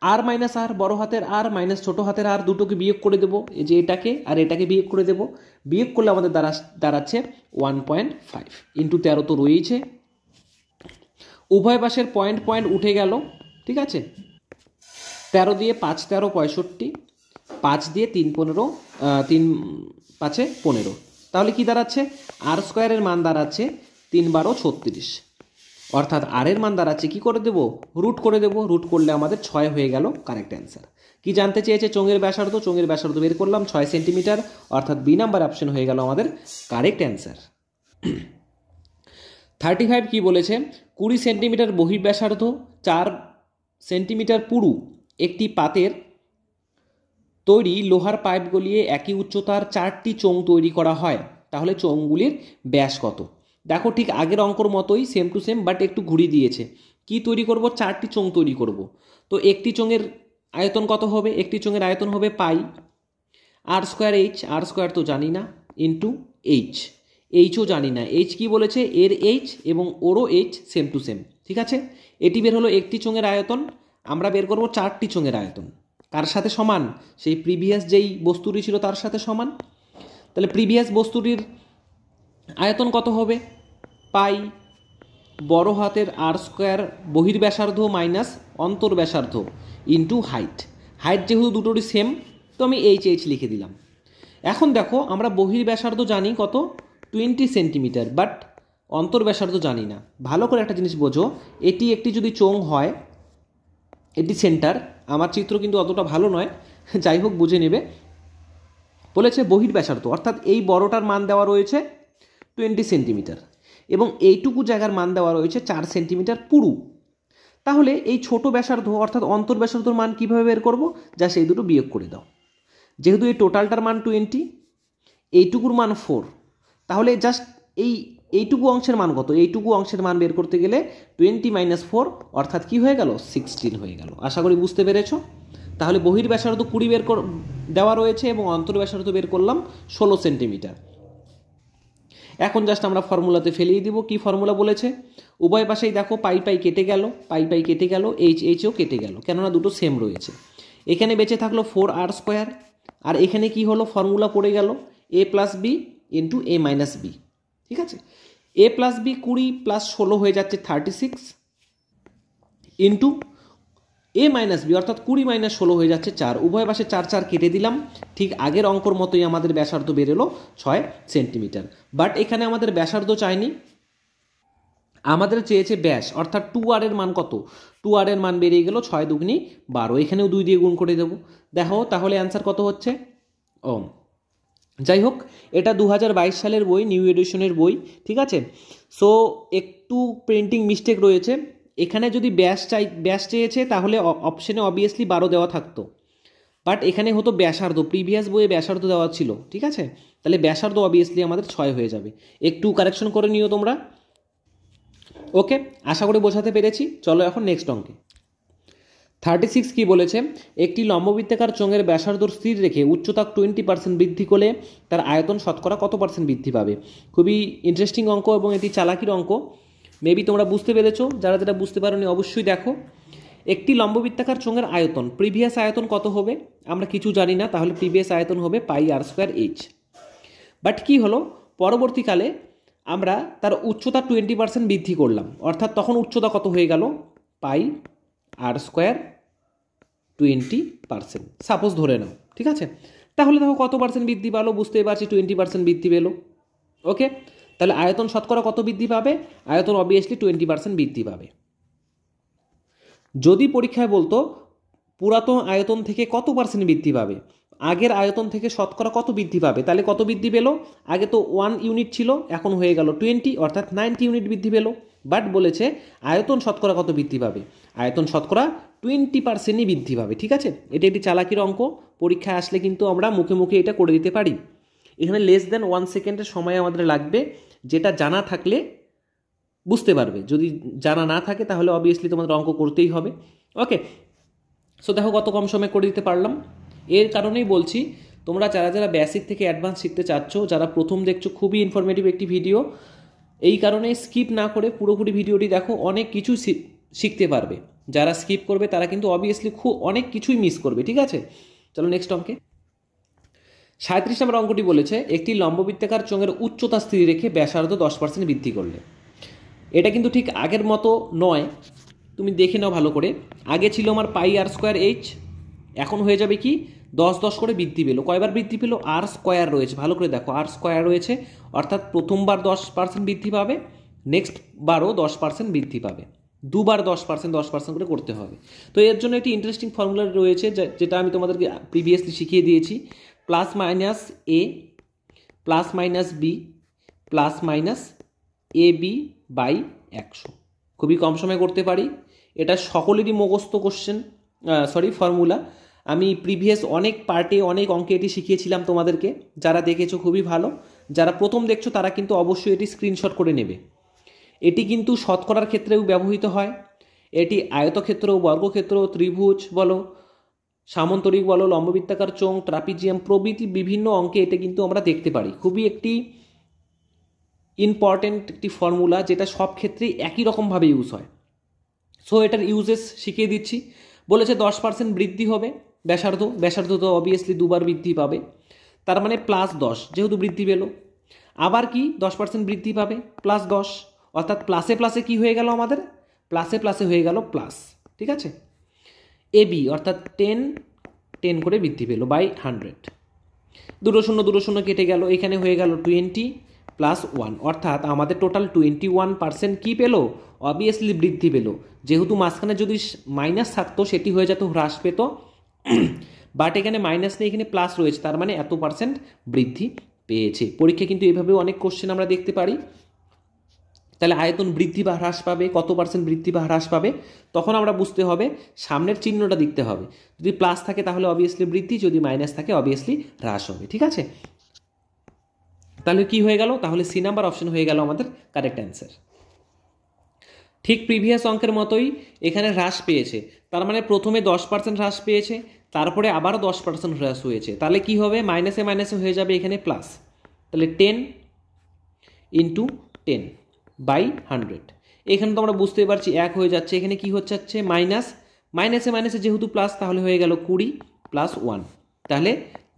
আর মাইনাস আর, বড় হাতের আর মাইনাস ছোট হাতের আর, দুটোকে বিয়োগ করে দেবো, এই যে এটাকে আর এটাকে বিয়োগ করে দেবো। বিয়োগ করলে আমাদের দাঁড়াচ্ছে 1.5 ইন্টু 13 তো রয়েছে, উভয় পাশের পয়েন্ট পয়েন্ট উঠে গেল। ঠিক আছে, 13 দিয়ে 5 13 65, 5 দিয়ে 3 15, 3 5 15, তাহলে কি দাঁড়াচ্ছে আর স্কোয়ারের মান দাঁড়াচ্ছে 3 12 36, অর্থাৎ আর এর মান দাঁড়াচ্ছে কি করে দেবো, রুট করে দেবো। রুট করলে আমাদের 6 হয়ে গেল কারেক্ট অ্যান্সার। কি জানতে চেয়েছে চোঙের ব্যাসার্ধ, চোঙের ব্যাসার্ধ বের করলাম 6 সেন্টিমিটার, অর্থাৎ বি নাম্বার অপশন হয়ে গেল আমাদের কারেক্ট অ্যান্সার। 35 কি বলেছে, 20 সেন্টিমিটার বহির্ব্যাসার্ধ, 4 সেন্টিমিটার পুরু একটি পাতের তৈরি লোহার পাইপ গলিয়ে একই উচ্চতার 4টি চোঙ তৈরি করা হয়, তাহলে চোঙগুলির ব্যাস কত? দেখো ঠিক আগের অঙ্কর মতোই সেম টু সেম, বাট একটু ঘুরিয়ে দিয়েছে। কি তৈরি করব, 4টি চোঙ তৈরি করব। তো একটি চোঙের আয়তন কত হবে, একটি চোঙের আয়তন হবে পাই আর স্কোয়ার এইচ, আর স্কোয়ার তো জানি না, ইন্টু এইচ, এইচও জানি না। এইচ কি বলেছে, এর এইচ এবং ওরও এইচ সেম টু সেম। ঠিক আছে, এটি বের হলো একটি চোঙের আয়তন, আমরা বের করব 4টি চোঙের আয়তন। কার সাথে সমান, সেই প্রিভিয়াস যেই বস্তুটি ছিল তার সাথে সমান। তাহলে প্রিভিয়াস বস্তুটির আয়তন কত হবে, পাই বড় হাতের আর স্কোয়ার বহির্ব্যাসার্ধ মাইনাস অন্তর্ব্যাসার্ধ ইন্টু হাইট। হাইট যেহেতু দুটোরই সেম, তো আমি এইচ এইচ লিখে দিলাম। এখন দেখো আমরা বহির্ব্যাসার্ধ জানি কত, 20 সেন্টিমিটার, বাট অন্তর্ব্যাসার্ধ জানি না। ভালো করে একটা জিনিস বোঝো, এটি একটি যদি চোঙ হয়, এটি সেন্টার, আমার চিত্র কিন্তু অতটা ভালো নয়, যাই হোক বুঝে নেবে। বলেছে বহির্ব্যাসার্ধ, অর্থাৎ এই বড়টার মান দেওয়া রয়েছে 20 সেন্টিমিটার এবং এইটুকু জায়গার মান দেওয়া রয়েছে 4 সেন্টিমিটার পুরু। তাহলে এই ছোট ব্যাসার্ধ অর্থাৎ অন্তর্ব্যাসার্ধর মান কীভাবে বের করব, যা সেই দুটো বিয়োগ করে দাও। যেহেতু এই টোটালটার মান 20, এইটুকুর মান 4, তাহলে জাস্ট এইটুকু অংশের মান কত, এইটুকু অংশের মান বের করতে গেলে 20 - 4 অর্থাৎ কি হয়ে গেল, 16 হয়ে গেল। আশা করি বুঝতে পেরেছো। তাহলে বহির্ব্যাসার্ধ 20 দেওয়া রয়েছে এবং অন্তর্ব্যাসার্ধ বের করলাম 16 সেন্টিমিটার। এখন জাস্ট আমরা ফর্মুলাতে ফেলিয়ে দিব। কি ফর্মুলা বলেছে, উভয় পাশেই দেখো পাই পাই কেটে গেল, পাই পাই কেটে গেল, এইচ এইচও কেটে গেল, কেননা দুটো সেম রয়েছে। এখানে বেঁচে থাকলো 4r স্কোয়ার, আর এখানে কি হলো, ফর্মুলা পড়ে গেল a + b into a - b। ঠিক আছে, a + b 20 + 16 হয়ে যাচ্ছে 36 ইন্টু a - b অর্থাৎ 20 - 16 হয়ে যাচ্ছে 4। উভয় পাশে 4 4 কেটে দিলাম। ঠিক আগের অঙ্কর মতোই আমাদের ব্যাসার্ধ বেরোলো 6 সেন্টিমিটার। বাট এখানে আমাদের ব্যাসার্ধ চাইনি, আমাদের চেয়েছে ব্যাস, অর্থাৎ 2r এর মান কত, 2r এর মান বেরিয়ে গেল 6 দুগুনি 12, এখানেও 2 দিয়ে গুণ করে দেবো। দেখো তাহলে অ্যান্সার কত হচ্ছে। ও যাই হোক, এটা 2022 সালের বই, নিউ এডিশনের বই। ঠিক আছে, সো একটু প্রিন্টিং মিস্টেক রয়েছে। এখানে যদি ব্যাস চেয়েছে তাহলে অপশনে অবভিয়াসলি 12 দেওয়া থাকতো, বাট এখানে হতো ব্যাসার্ধ, প্রিভিয়াস বইয়ে ব্যাসার্ধ দেওয়া ছিল। ঠিক আছে, তাহলে ব্যাসার্ধ অবভিয়াসলি আমাদের 6 হয়ে যাবে। একটু কারেকশন করে নিও তোমরা। ওকে, আশা করি বোঝাতে পেরেছি। চলো এখন নেক্সট অঙ্কে। 36 কি বলেছে, একটি লম্ববৃত্তাকার চোঙের ব্যাসার্ধ স্থির রেখে উচ্চতা 20% বৃদ্ধি করলে তার আয়তন শতকরা কত % বৃদ্ধি পাবে। খুবই ইন্টারেস্টিং অঙ্ক এবং এটি চালাকির অঙ্ক। মেবি তোমরা বুঝতে পেরেছো, যারা যেটা বুঝতে পারোনি অবশ্যই দেখো। একটি লম্ববৃত্তাকার চোঙের আয়তন, প্রিভিয়াস আয়তন কত হবে আমরা কিছু জানি না, তাহলে প্রিভিয়াস আয়তন হবে পাই আর স্কোয়ার এইচ। বাট কি হলো, পরবর্তীকালে আমরা তার উচ্চতা 20% বৃদ্ধি করলাম, অর্থাৎ তখন উচ্চতা কত হয়ে গেল, পাই আর স্কোয়ার 20%, সাপোজ ধরে নাও। ঠিক আছে, তাহলে দেখো কত % বৃদ্ধি পেলো, বুঝতেই পারছি 20% বৃদ্ধি পেলো। ওকে, তাহলে আয়তন শতকরা কত বৃদ্ধি পাবে, আয়তন অবভিয়াসলি 20% বৃদ্ধি পাবে। যদি পরীক্ষায় বলতো পুরাতন আয়তন থেকে কত % বৃদ্ধি পাবে, আগের আয়তন থেকে শতকরা কত বৃদ্ধি পাবে, তাহলে কত বৃদ্ধি পেল, আগে তো 1 ইউনিট ছিল, এখন হয়ে গেল 20, অর্থাৎ 90 ইউনিট বৃদ্ধি পেল। বাট বলেছে আয়তন শতকরা কত বৃদ্ধি পাবে, আয়তন শতকরা 20%ই বৃদ্ধি পাবে। ঠিক আছে, এটা একটি চালাকির অঙ্ক, পরীক্ষায় আসলে কিন্তু আমরা মুখে মুখে এটা করে দিতে পারি। এখানে লেস দ্যান 1 সেকেন্ডের সময় আমাদের লাগবে, যেটা জানা থাকলে বুঝতে পারবে, যদি জানা না থাকে তাহলে অবভিয়াসলি তোমাদের অঙ্ক করতেই হবে। ওকে, সো দেখো কত কম সময় করে দিতে পারলাম। এর কারণেই বলছি তোমরা যারা যারা বেসিক থেকে অ্যাডভান্স শিখতে চাচ্ছ, যারা প্রথম দেখছো, খুবই ইনফরমেটিভ একটি ভিডিও, এই কারণে স্কিপ না করে পুরোপুরি ভিডিওটি দেখো, অনেক কিছু শিখতে পারবে। যারা স্কিপ করবে তারা কিন্তু অবভিয়াসলি অনেক কিছুই মিস করবে, ঠিক আছে? চলো নেক্সট অঙ্কে। 37 নম্বর অঙ্কটি বলেছে একটি লম্ববৃত্তাকার চোঙের উচ্চতা স্থির রেখে ব্যাসার্ধ 10% বৃদ্ধি করলে। এটা কিন্তু ঠিক আগের মতো নয়, তুমি দেখে নাও ভালো করে। আগে ছিল আমার পাই আর স্কোয়ার এইচ, এখন হয়ে যাবে কি 10 করে বৃদ্ধি পেলো। কয়বার বৃদ্ধি পেলো? আর স্কোয়ার রয়েছে, ভালো করে দেখো, আর স্কোয়ার রয়েছে, অর্থাৎ প্রথমবার 10% বৃদ্ধি পাবে, নেক্সট বারও 10% বৃদ্ধি পাবে, দুবার 10% করে করতে হবে। তো এর জন্য একটি ইন্টারেস্টিং ফর্মুলা রয়েছে, যেটা আমি তোমাদেরকে প্রিভিয়াসলি শিখিয়ে দিয়েছি। Plus minus A plus minus B plus minus A B by 100। খুবই কম সময়ে করতে পারি, এটা সকলেরই মুখস্থ কোশ্চেন, ফর্মুলা। আমি প্রিভিয়াস অনেক পার্টে অনেক অঙ্কে এটি শিখিয়েছিলাম তোমাদেরকে, যারা দেখেছো খুবই ভালো, যারা প্রথম দেখছো তারা কিন্তু অবশ্যই এটি স্ক্রিনশট করে নেবে। এটি কিন্তু শতকরার ক্ষেত্রেও ব্যবহৃত হয়, এটি আয়তক্ষেত্র, বর্গক্ষেত্র, ত্রিভুজ বলো, সামন্তরিক বলো, লম্ববৃত্তাকার চোঙ, ট্রাপিজিয়াম প্রভৃতি বিভিন্ন অঙ্কে এটা কিন্তু আমরা দেখতে পারি। খুবই একটি ইম্পর্টেন্ট একটি ফর্মুলা, যেটা সব ক্ষেত্রেই একই রকমভাবে ইউজ হয়। সো এটার ইউজেস শিখিয়ে দিচ্ছি। বলেছে 10% বৃদ্ধি হবে ব্যাসার্ধ তো অবভিয়াসলি দুবার বৃদ্ধি পাবে, তার মানে +10 যেহেতু বৃদ্ধি পেল। আবার কি 10% বৃদ্ধি পাবে +10, অর্থাৎ প্লাসে প্লাসে কি হয়ে গেল আমাদের, প্লাসে প্লাসে হয়ে গেল প্লাস, ঠিক আছে? এবি অর্থাৎ 10 করে বৃদ্ধি পেল বাই 100। দুটো শূন্য কেটে গেল, এখানে হয়ে গেল 20 + 1, অর্থাৎ আমাদের টোটাল 21% কি পেল, অবভিয়াসলি বৃদ্ধি পেল। যেহেতু মাঝখানে যদি মাইনাস থাকতো সেটি হয়ে যেত হ্রাস পেত, বাট এখানে মাইনাস নেই, এখানে প্লাস রয়েছে, তার মানে এত % বৃদ্ধি পেয়েছে। পরীক্ষা কিন্তু এভাবেও অনেক কোশ্চেন আমরা দেখতে পারি। তাহলে আয়তন বৃদ্ধি বা হ্রাস পাবে, কত % বৃদ্ধি বা হ্রাস পাবে, তখন আমরা বুঝতে হবে, সামনের চিহ্নটা দেখতে হবে। যদি প্লাস থাকে তাহলে অবভিয়াসলি বৃদ্ধি, যদি মাইনাস থাকে অবভিয়াসলি হ্রাস হবে, ঠিক আছে? তাহলে কি হয়ে গেল, তাহলে সি নাম্বার অপশন হয়ে গেল আমাদের কারেক্ট অ্যান্সার। ঠিক প্রিভিয়াস অঙ্কের মতোই এখানে হ্রাস পেয়েছে, তার মানে প্রথমে 10% হ্রাস পেয়েছে, তারপরে আবারও 10% হ্রাস হয়েছে। তাহলে কি হবে, মাইনাসে মাইনাসে হয়ে যাবে এখানে প্লাস, তাহলে 10 × 10 বাই 100। এখানে তো আমরা বুঝতে পারছি 1 হয়ে যাচ্ছে, এখানে কি হচ্ছে মাইনাসে মাইনাসে যেহেতু প্লাস, তাহলে হয়ে গেল 20 + 1, তাহলে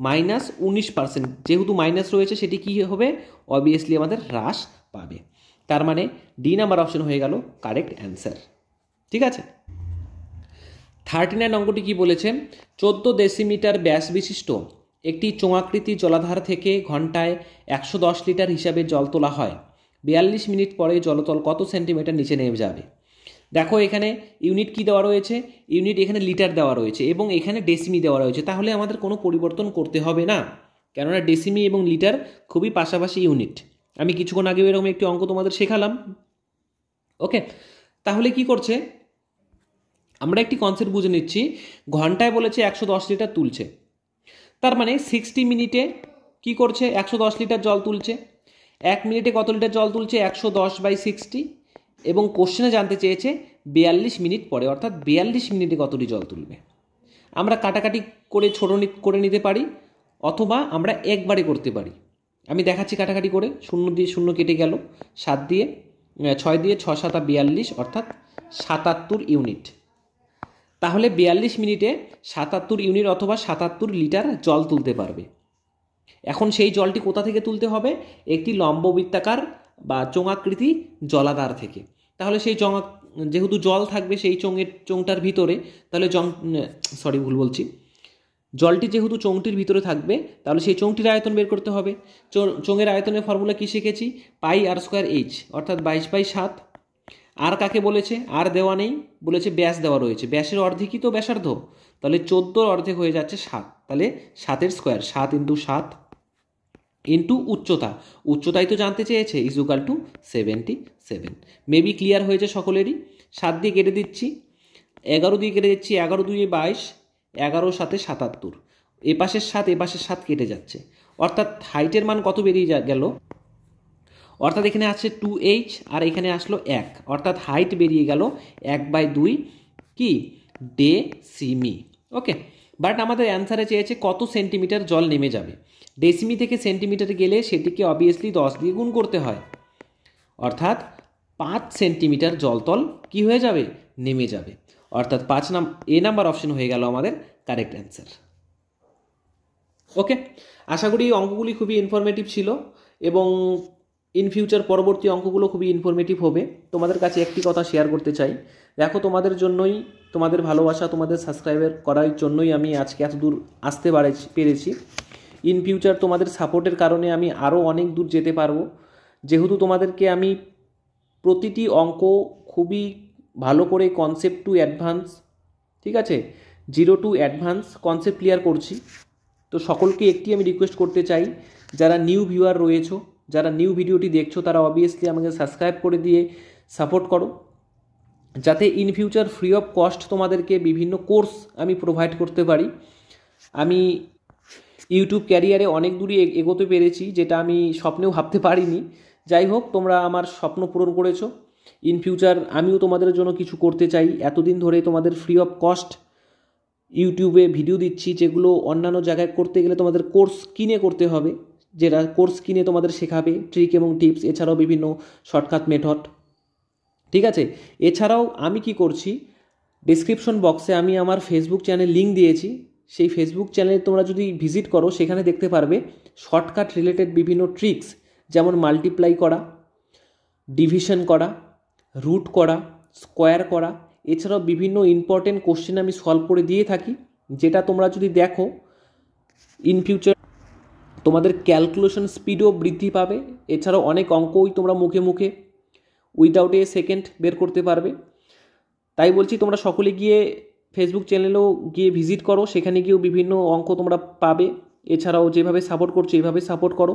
-19%, যেহেতু মাইনাস রয়েছে সেটি কি হবে, অবভিয়াসলি আমাদের হ্রাস পাবে। তার মানে ডি নাম্বার অপশন হয়ে গেল কারেক্ট অ্যান্সার, ঠিক আছে? 39 অঙ্কটি কি বলেছে, 14 ডেসিমিটার ব্যাস বিশিষ্ট একটি চোঙাকৃতি জলাধার থেকে ঘন্টায় 110 লিটার হিসাবে জল তোলা হয়, 42 মিনিট পরে জলতল কত সেন্টিমিটার নিচে নেমে যাবে। দেখো এখানে ইউনিট কি দেওয়া রয়েছে, ইউনিট এখানে লিটার দেওয়া রয়েছে এবং এখানে ডেসিমি দেওয়া রয়েছে, তাহলে আমাদের কোনো পরিবর্তন করতে হবে না, কেননা ডেসিমি এবং লিটার খুবই পাশাপাশি ইউনিট। আমি কিছুক্ষণ আগে এরকম একটি অঙ্ক তোমাদের শেখালাম, ওকে? তাহলে কি করছে, আমরা একটি কনসেপ্ট বুঝে নিচ্ছি। ঘন্টায় বলেছে 110 লিটার তুলছে, তার মানে 60 মিনিটে কি করছে, 110 লিটার জল তুলছে। 1 মিনিটে কত লিটার জল তুলছে, 110/60, এবং কোশ্চেনে জানতে চেয়েছে 42 মিনিট পরে, অর্থাৎ 42 মিনিটে কতটি জল তুলবে। আমরা কাটাকাটি করে ছোট করে নিতে পারি, অথবা আমরা একবারে করতে পারি। আমি দেখাচ্ছি কাটাকাটি করে, 0 দিয়ে 0 কেটে গেল, 7 দিয়ে 6 দিয়ে 6 7 42, অর্থাৎ 77 ইউনিট। তাহলে 42 মিনিটে 77 ইউনিট অথবা 77 লিটার জল তুলতে পারবে। এখন সেই জলটি কোথা থেকে তুলতে হবে, একটি লম্ববৃত্তাকার বা চোঙাকৃতি জলাধার থেকে। তাহলে সেই যেহেতু জল থাকবে সেই চোঙটার ভিতরে, তাহলে জলটি যেহেতু চোঙটির ভিতরে থাকবে, তাহলে সেই চোঙটির আয়তন বের করতে হবে। চোঙের আয়তনের ফর্মুলা কি শিখেছি, পাই আর স্কোয়ার এইচ, অর্থাৎ 22/7। আর কাকে বলেছে, আর দেওয়া নেই, বলেছে ব্যাস দেওয়া রয়েছে, ব্যাসের অর্ধেকই তো ব্যাসার্ধ, তাহলে 14 অর্ধেক হয়ে যাচ্ছে 7, তাহলে 7-এর স্কোয়ার, 7 × 7 ইন্টু উচ্চতাই তো জানতে চেয়েছে, = 77। মেবি ক্লিয়ার হয়েছে সকলেরই। 7 দিয়ে কেটে দিচ্ছি, 11 দিয়ে কেটে দিচ্ছি, 11 × 2 = 22, 11 × 7 = 77, এপাশের 7 এপাশের 7 কেটে যাচ্ছে, অর্থাৎ হাইটের মান কত বেরিয়ে গেল, অর্থাৎ এখানে আছে 2h আর এখানে আসলো 1, অর্থাৎ হাইট বেরিয়ে গেল 1/2 কি ডেসিমি, ওকে? বাট আমাদের অ্যান্সারে চেয়েছে কত সেন্টিমিটার জল নেমে যাবে। ডেসিমি থেকে সেন্টিমিটারে গেলে সেটিকে অবভিয়াসলি 10 দিয়ে গুণ করতে হয়, অর্থাৎ 5 সেন্টিমিটার জলতল কি হয়ে যাবে, নেমে যাবে। অর্থাৎ এ নাম্বার অপশন হয়ে গেল আমাদের কারেক্ট অ্যান্সার। ওকে, আশা করি অঙ্কগুলি খুবই ইনফরমেটিভ ছিল এবং ইন ফিউচার পরবর্তী অঙ্কগুলো খুবই ইনফরমেটিভ হবে। তোমাদের কাছে একটি কথা শেয়ার করতে চাই, দেখো তোমাদের জন্যই, তোমাদের ভালোবাসা, তোমাদের সাবস্ক্রাইবার করার জন্যই আমি আজকে এত দূর আসতে পেরেছি। ইন ফিউচার তোমাদের সাপোর্টের কারণে আমি আরও অনেক দূর যেতে পারবো, যেহেতু তোমাদেরকে আমি প্রতিটি অঙ্ক খুবই ভালো করে কনসেপ্ট টু অ্যাডভান্স, ঠিক আছে, 0 টু অ্যাডভান্স কনসেপ্ট ক্লিয়ার করছি। তো সকলকে একটি আমি রিকোয়েস্ট করতে চাই, যারা নিউ ভিউয়ার রয়েছো, যারা নিউ ভিডিওটি দেখছো, তারা অবভিয়াসলি আমাকে সাবস্ক্রাইব করে দিয়ে সাপোর্ট করো, যাতে in future free of cost তোমাদেরকে বিভিন্ন কোর্স আমি প্রোভাইড করতে পারি। আমি ইউটিউব ক্যারিয়ারে অনেক দূরই এগোতে পেরেছি, যেটা আমি স্বপ্নেও ভাবতে পারিনি। যাই হোক, তোমরা আমার স্বপ্ন পূরণ করেছো। ইন ফিউচার আমিও তোমাদের জন্য কিছু করতে চাই। এতদিন ধরে তোমাদের ফ্রি অফ কস্ট ইউটিউবে ভিডিও দিচ্ছি, যেগুলো অন্যান্য জায়গায় করতে গেলে তোমাদের কোর্স কিনে করতে হবে, যেটা কোর্স কিনে তোমাদের শেখাবে ট্রিক এবং টিপস, এছাড়াও বিভিন্ন শর্টকাট মেথড, ঠিক আছে। এছাড়াও আমি কি করছি, ডিসক্রিপশন বক্সে আমি আমার ফেসবুক চ্যানেল লিঙ্ক দিয়েছি। সেই ফেসবুক চ্যানেলে তোমরা যদি ভিজিট করো, সেখানে দেখতে পারবে শর্টকাট রিলেটেড বিভিন্ন ট্রিক্স, যেমন মাল্টিপ্লাই করা, ডিভিশন করা, রুট করা, স্কোয়ার করা, এছাড়াও বিভিন্ন ইম্পর্টেন্ট কোশ্চেন আমি সলভ করে দিয়ে থাকি, যেটা তোমরা যদি দেখো ইন ফিউচার তোমাদের ক্যালকুলেশন স্পিডও বৃদ্ধি পাবে। এছাড়াও অনেক অঙ্কই তোমরা মুখে মুখে উইদাউট এ সেকেন্ড বের করতে পারবে। তাই বলছি, তোমরা সকলে গিয়ে ফেসবুক চ্যানেলেও গিয়ে ভিজিট করো, সেখানে গিয়েও বিভিন্ন অঙ্ক তোমরা পাবে। এছাড়াও যেভাবে সাপোর্ট করছো এইভাবে সাপোর্ট করো,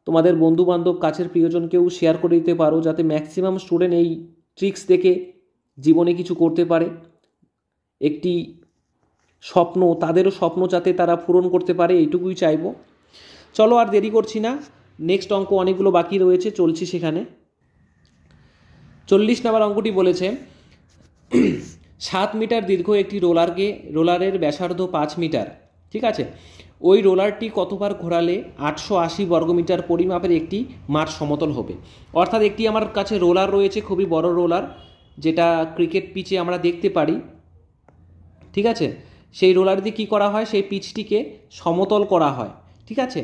তোমাদের বন্ধুবান্ধব কাছের প্রিয়জনকেও শেয়ার করে দিতে পারো, যাতে ম্যাক্সিমাম স্টুডেন্ট এই ট্রিক্স দেখে জীবনে কিছু করতে পারে। একটি স্বপ্ন, তাদেরও স্বপ্ন যাতে তারা পূরণ করতে পারে, এইটুকুই চাইবো। চলো আর দেরি করছি না, নেক্সট অঙ্ক অনেকগুলো বাকি রয়েছে, চলছি সেখানে। 40 নম্বর অঙ্কটি বলেছে 7 মিটার দীর্ঘ একটি রোলারের ব্যাসার্ধ 5 মিটার, ঠিক আছে। ওই রোলারটি কতবার ঘোরালে 880 বর্গমিটার পরিমাপের একটি মাঠ সমতল হবে। অর্থাৎ একটি আমার কাছে রোলার রয়েছে, খুবই বড় রোলার, যেটা ক্রিকেট পিচে আমরা দেখতে পারি, ঠিক আছে। সেই রোলার দিয়ে কী করা হয়, সেই পিচটিকে সমতল করা হয়, ঠিক আছে।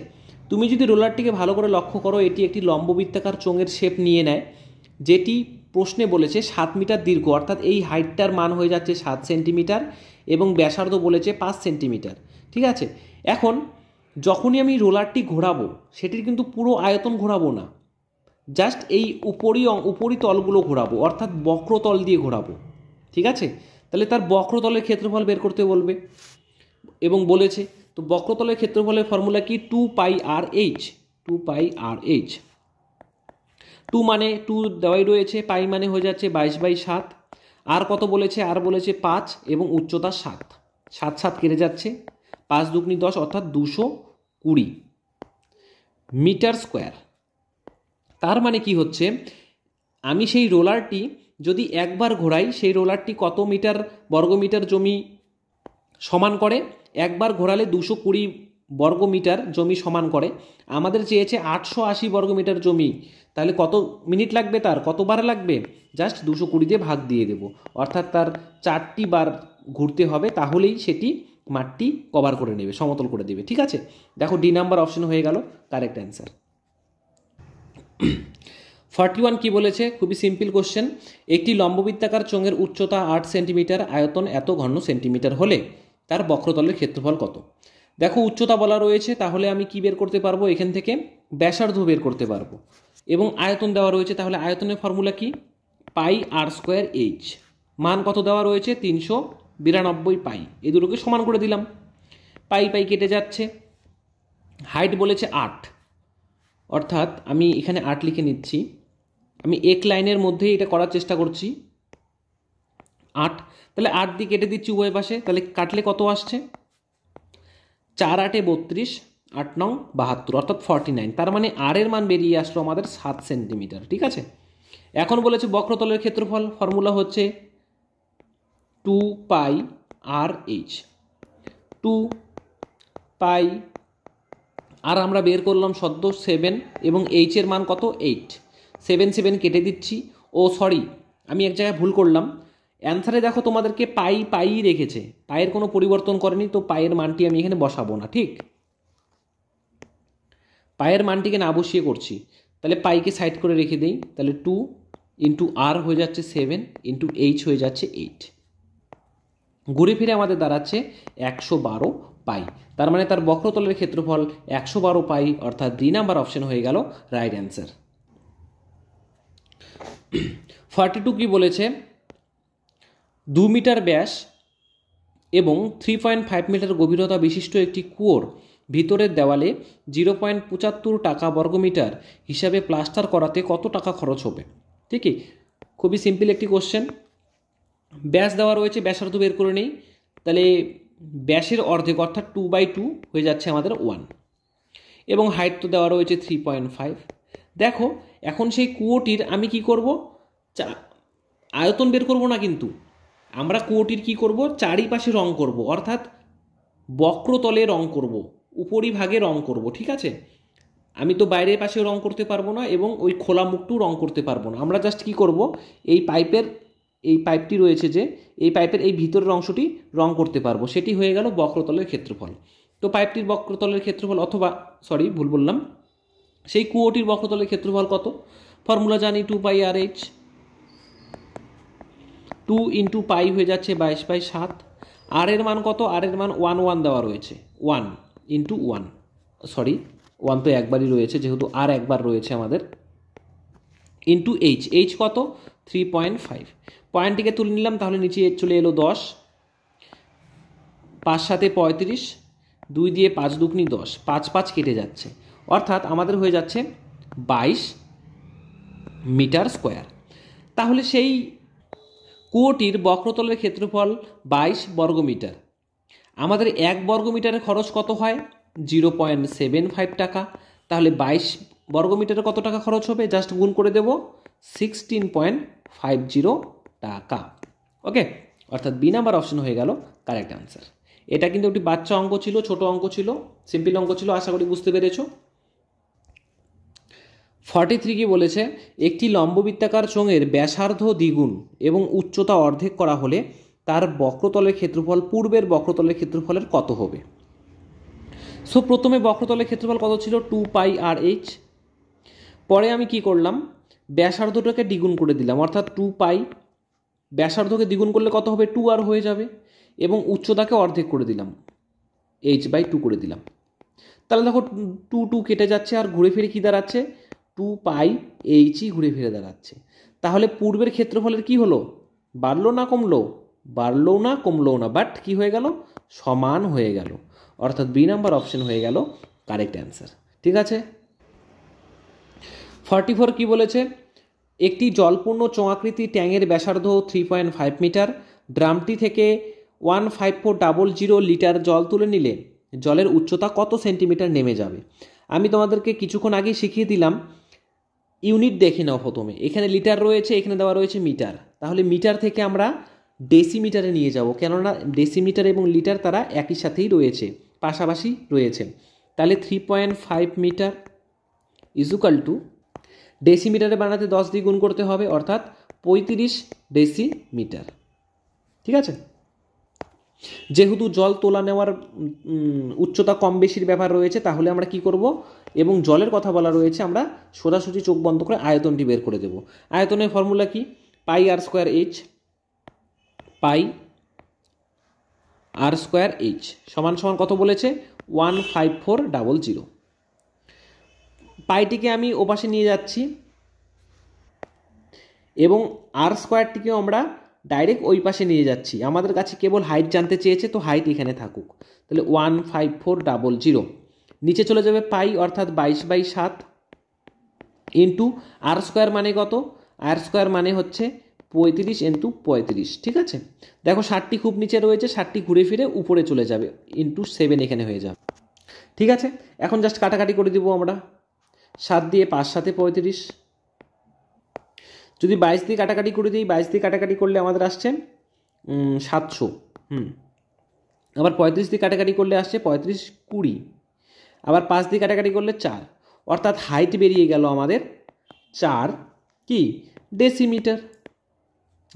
তুমি যদি রোলারটিকে ভালো করে লক্ষ্য করো, এটি একটি লম্ববৃত্তাকার চোঙের শেপ নিয়ে নেয়, যেটি প্রশ্নে বলেছে 7 মিটার দীর্ঘ, অর্থাৎ এই হাইটটার মান হয়ে যাচ্ছে 7 সেন্টিমিটার এবং ব্যাসার্ধ বলেছে 5 সেন্টিমিটার, ঠিক আছে। এখন যখনই আমি রোলারটি ঘোরাবো, সেটির কিন্তু পুরো আয়তন ঘোরাবো না, জাস্ট এই উপরি তলগুলো ঘোরাবো, অর্থাৎ বক্রতল দিয়ে ঘোরাবো, ঠিক আছে। তাহলে তার বক্রতলের ক্ষেত্রফল বের করতে বলবে এবং বলেছে, তো বক্রতলের ক্ষেত্রফলের ফর্মুলা কি, 2 পাই আর এইচ। 2 মানে 2 দেওয়াই রয়েছে, পাই মানে হয়ে যাচ্ছে 22/7। আর কত বলেছে, আর বলেছে 5 এবং উচ্চতা 7, 7 কেটে যাচ্ছে, 5 দুগুনি 10, অর্থাৎ 220 মিটার স্কোয়ার। তার মানে কি হচ্ছে, আমি সেই রোলারটি যদি একবার ঘোরাই, সেই রোলারটি কত বর্গমিটার জমি সমান করে, একবার ঘোরালে 220 বর্গমিটার জমি সমান করে। আমাদের চেয়েছে 880 বর্গমিটার জমি, তাহলে কত মিনিট লাগবে, তার কতবার লাগবে, জাস্ট 220 দিয়ে ভাগ দিয়ে দেব, অর্থাৎ তার 4টি বার ঘুরতে হবে, তাহলেই সেটি মাঠটি কভার করে নেবে, সমতল করে দেবে, ঠিক আছে। দেখো ডি নাম্বার অপশন হয়ে গেল কারেক্ট অ্যান্সার। 41 কি বলেছে, খুবই সিম্পল কোশ্চেন। একটি লম্ববৃত্তাকার চোঙের উচ্চতা 8 সেন্টিমিটার, আয়তন এত ঘন সেন্টিমিটার হলে তার বক্রতলের ক্ষেত্রফল কত। দেখো উচ্চতা বলা রয়েছে, তাহলে আমি কি বের করতে পারবো, এখান থেকে ব্যাসার্ধ বের করতে পারবো, এবং আয়তন দেওয়া রয়েছে, তাহলে আয়তনের ফর্মুলা কি, পাই আর স্কোয়ার এইচ। মান কত দেওয়া রয়েছে, 392 পাই, এই দুটোকে সমান করে দিলাম, পাই কেটে যাচ্ছে। হাইট বলেছে 8, অর্থাৎ আমি এখানে 8 লিখে নিচ্ছি, আমি এক লাইনের মধ্যেই এটা করার চেষ্টা করছি। 8, তাহলে 8 দিয়ে কেটে দিচ্ছি উভয় পাশে, তাহলে কাটলে কত আসছে, 4 8 32, 8 9 72, অর্থাৎ 49। তার মানে আর এর মান বেরিয়ে আসলো আমাদের 7 সেন্টিমিটার, ঠিক আছে। এখন বলেছে বক্রতলের ক্ষেত্রফল, ফর্মুলা হচ্ছে 2 পাই আর এইচ। টু পাই, আর আমরা বের করলাম সদ্য 7 এবং এইচের মান কত 8। 7 7 কেটে দিচ্ছি। ও সরি, আমি এক জায়গায় ভুল করলাম। অ্যান্সারে দেখো তোমাদেরকে পাই রেখেছে, পায়ের কোনো পরিবর্তন করেনি, তো পায়ের মানটি আমি এখানে বসাবো না। ঠিক, পায়ের মানটিকে না বসিয়ে করছি, তাহলে পাইকে সাইড করে রেখে দিই। তাহলে 2 ইন্টু আর হয়ে যাচ্ছে 7 ইন্টু এইচ হয়ে যাচ্ছে 8। ঘুরে ফিরে আমাদের দাঁড়াচ্ছে 112 পাই। তার মানে তার বক্রতলের ক্ষেত্রফল 112 পাই, অর্থাৎ 2 নাম্বার অপশন হয়ে গেল রাইট অ্যান্সার। 42 কি বলেছে, 2 মিটার ব্যাস এবং 3.5 মিটার গভীরতা বিশিষ্ট একটি কুয়োর ভিতরের দেওয়ালে 0.75 টাকা বর্গমিটার হিসাবে প্লাস্টার করাতে কত টাকা খরচ হবে? ঠিকই, খুবই সিম্পল একটি কোশ্চেন। ব্যাস দেওয়া রয়েছে, ব্যাসার্ধ বের করে নেই। তাহলে ব্যাসের অর্ধেক অর্থাৎ 2/2 হয়ে যাচ্ছে আমাদের 1, এবং হাইট তো দেওয়া রয়েছে 3.5। দেখো এখন সেই কুয়োটির আমি কি করব, আয়তন বের করব না, কিন্তু আমরা কুয়োটির কি করব, চারিপাশে রং করব, অর্থাৎ বক্রতলে রং করব, উপরিভাগে রং করব। ঠিক আছে, আমি তো বাইরের পাশে রং করতে পারবো না এবং ওই খোলা মুখটাও রং করতে পারবো না। আমরা জাস্ট কি করব, এই পাইপটি রয়েছে যে, এই পাইপের এই ভিতরের অংশটি রং করতে পারবো, সেটি হয়ে গেল বক্রতলের ক্ষেত্রফল। তো পাইপটির বক্রতলের ক্ষেত্রফল, অথবা সরি ভুল বললাম, সেই কুয়োটির বক্রতলের ক্ষেত্রফল কত, ফর্মুলা জানি 2πr/h। 2 ইন্টু পাই হয়ে যাচ্ছে 22/7। আর এর মান কত, আর এর মান 1 দেওয়া রয়েছে, 1 ইন্টু 1, সরি 1 তো একবারই রয়েছে যেহেতু আর একবার রয়েছে আমাদের, ইন্টু এইচ কত 3.5। পয়েন্টটিকে তুলে নিলাম, তাহলে নিচে চলে এলো 10, 5 7 35, 2 দিয়ে 5 দুগুনি 10, 5 5 কেটে যাচ্ছে, অর্থাৎ আমাদের হয়ে যাচ্ছে 22 মিটার স্কোয়ার। তাহলে সেই কুয়োটির বক্রতলের ক্ষেত্রফল 22 বর্গমিটার। আমাদের 1 বর্গমিটারের খরচ কত হয়, 0.75 টাকা। তাহলে 22 বর্গমিটারে কত টাকা খরচ হবে, জাস্ট গুণ করে দেব, 16.50 টাকা। ওকে, অর্থাৎ বি নাম্বার অপশন হয়ে গেল কারেক্ট আনসার। এটা কিন্তু একটি বাচ্চা অঙ্ক ছিল, ছোট অঙ্ক ছিল, সিম্পল অঙ্ক ছিল, আশা করি বুঝতে পেরেছো। 43 কি বলেছে, একটি লম্ববৃত্তাকার চোঙের ব্যাসার্ধ দ্বিগুণ এবং উচ্চতা অর্ধেক করা হলে তার বক্রতলের ক্ষেত্রফল পূর্বের বক্রতলের ক্ষেত্রফলের কত হবে? সো প্রথমে বক্রতলের ক্ষেত্রফল কত ছিল, 2πr/h। পরে আমি কি করলাম, ব্যাসার্ধটাকে দ্বিগুণ করে দিলাম, অর্থাৎ 2π, ব্যাসার্ধকে দ্বিগুণ করলে কত হবে, 2r হয়ে যাবে, এবং উচ্চতাকে অর্ধেক করে দিলাম, h/2 করে দিলাম। তাহলে দেখো 2 2 কেটে যাচ্ছে, আর ঘুরে ফিরে কি দাঁড়াচ্ছে, 2πh ঘুরে ফিরে দাঁড়াচ্ছে। তাহলে পূর্বের ক্ষেত্রফলের কি হলো, বাড়লো না কমলো, বাড়লো না কমলো না, বাট কি হয়ে গেল, সমান হয়ে গেল, অর্থাৎ বি নাম্বার অপশন হয়ে গেল কারেক্ট অ্যান্সার। ঠিক আছে। 44 কি বলেছে, একটি জলপূর্ণ চোঙাকৃতি ট্যাঙ্কের ব্যাসার্ধ 3.5 মিটার, ড্রামটি থেকে 15400 লিটার জল তুলে নিলে জলের উচ্চতা কত সেন্টিমিটার নেমে যাবে? আমি তোমাদেরকে কিছুক্ষণ আগেই শিখিয়ে দিলাম, ইউনিট দেখে নাও প্রথমে, এখানে লিটার রয়েছে, এখানে দেওয়া রয়েছে মিটার, তাহলে মিটার থেকে আমরা ডেসিমিটারে নিয়ে যাব, কেননা ডেসিমিটার এবং লিটার তারা একই সাথেই রয়েছে, পাশাপাশি রয়েছে। তাহলে 3.5 মিটার ইজুকাল টু, ডেসিমিটারে বানাতে 10 দিয়ে গুণ করতে হবে, অর্থাৎ 35 ডেসিমিটার। ঠিক আছে, যেহেতু জল তোলা নেওয়ার উচ্চতা কম বেশির ব্যাপার রয়েছে, তাহলে আমরা কি করব, এবং জলের কথা বলা রয়েছে, আমরা সোজাসুজি চোখ বন্ধ করে আয়তনটি বের করে দেব। আয়তনের ফর্মুলা কি, πr²h, πr²h সমান সমান কত বলেছে, 15400। পাইটিকে আমি ওপাশে নিয়ে যাচ্ছি এবং আর স্কোয়ারটিকেও আমরা ডাইরেক্ট ওই পাশে নিয়ে যাচ্ছি। আমাদের কাছে কেবল হাইট জানতে চেয়েছে, তো হাইট এখানে থাকুক। তাহলে 15400 নিচে চলে যাবে পাই, অর্থাৎ 22/7 ইন্টু আর স্কোয়ার মানে কত, আর স্কোয়ার মানে হচ্ছে 35 ইন্টু 35। ঠিক আছে, দেখো 60টি খুব নিচে রয়েছে, 60টি ঘুরে ফিরে উপরে চলে যাবে, ইন্টু 7 এখানে হয়ে যাবে। ঠিক আছে, এখন জাস্ট কাটাকাটি করে দিব আমরা, 7 দিয়ে 5 7 35, যদি 22 দিয়ে কাটাকাটি করে দিই, 22 দিয়ে কাটাকাটি করলে আমাদের আসছে 700। আবার 35 দিয়ে কাটাকাটি করলে আসছে 35 20, আবার 5 দিয়ে কাটাকাটি করলে 4, অর্থাৎ হাইট বেরিয়ে গেল আমাদের 4 কি ডেসিমিটার,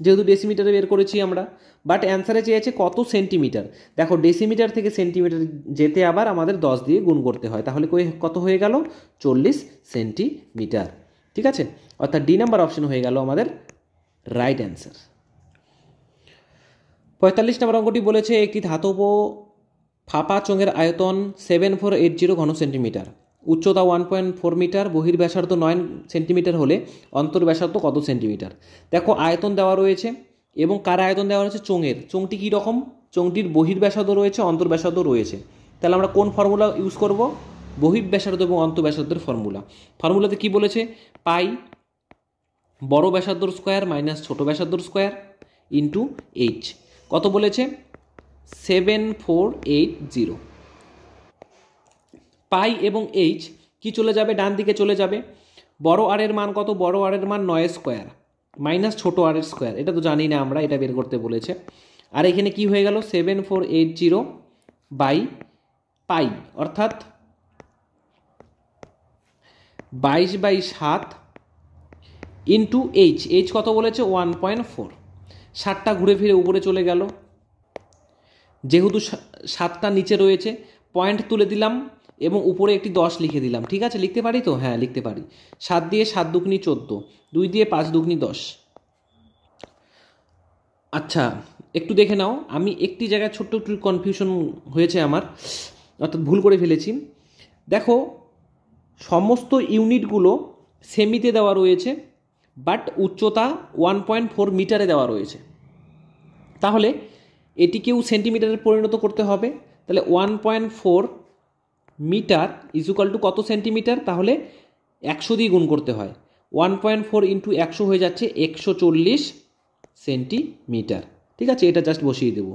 যেহেতু ডেসিমিটারে বের করেছি আমরা। বাট অ্যান্সারে চেয়েছে কত সেন্টিমিটার। দেখো ডেসিমিটার থেকে সেন্টিমিটার যেতে আবার আমাদের 10 দিয়ে গুণ করতে হয়, তাহলে কত হয়ে গেল 40 সেন্টিমিটার। ঠিক আছে, অর্থাৎ ডি নাম্বার অপশন হয়ে গেল আমাদের রাইট অ্যান্সার। 45 নম্বর অঙ্কটি বলেছে একটি ধাতব ফাঁপা চোঙের আয়তন 7480 ঘন সেন্টিমিটার, উচ্চতা 1.4 মিটার, বহির্ব্যাসার্ধ 9 সেন্টিমিটার হলে অন্তর্ব্যাসার্ধ কত সেন্টিমিটার। দেখো আয়তন দেওয়া রয়েছে এবং কার আয়তন দেওয়া রয়েছে, চোঙের। চোঙটি কী রকম, চোঙটির বহির্ব্যাসার্ধ রয়েছে, অন্তর্ব্যাসার্ধ রয়েছে। তাহলে আমরা কোন ফর্মুলা ইউজ করব, বহির্ব্যাসার্ধ এবং অন্তর্ব্যাসার্ধের ফর্মুলাতে কি বলেছে, পাই বড় ব্যাসার্ধর স্কোয়ার মাইনাস ছোট ব্যাসার্ধর স্কোয়ার ইন্টু এইচ। কত বলেছে 7480। পাই এবং এইচ কি চলে যাবে, ডান দিকে চলে যাবে। বড় আর এর মান কত, বড় আর এর মান 9 স্কোয়ার মাইনাস ছোট আর এর স্কোয়ার, এটা তো জানি না আমরা, এটা বের করতে বলেছে। আর এখানে কি হয়ে গেল 7480 বাই পাই, অর্থাৎ 22/7 ইন্টু এইচ। এইচ কত বলেছে 1.4। 7টা ঘুরে ফিরে উপরে চলে গেল, যেহেতু 7টা নিচে রয়েছে পয়েন্ট তুলে দিলাম এবং উপরে একটি 10 লিখে দিলাম। ঠিক আছে, লিখতে পারি তো, হ্যাঁ লিখতে পারি। 7 দিয়ে 7 দুগুনি 14, 2 দিয়ে 5 দুগুনি 10। আচ্ছা একটু দেখে নাও, আমি একটি জায়গায় ছোট্ট একটু কনফিউশন হয়েছে আমার, অর্থাৎ ভুল করে ফেলেছি। দেখো সমস্ত ইউনিটগুলো সেমিতে দেওয়া রয়েছে, বাট উচ্চতা 1.4 মিটারে দেওয়া রয়েছে। তাহলে এটিকেও সেন্টিমিটারে পরিণত করতে হবে। তাহলে 1.4 মিটার ইজুকাল টু কত সেন্টিমিটার, তাহলে 100 দিয়ে গুণ করতে হয়। 1.4 ইন্টু 100 হয়ে যাচ্ছে 140 সেন্টিমিটার। ঠিক আছে, এটা জাস্ট বসিয়ে দেব।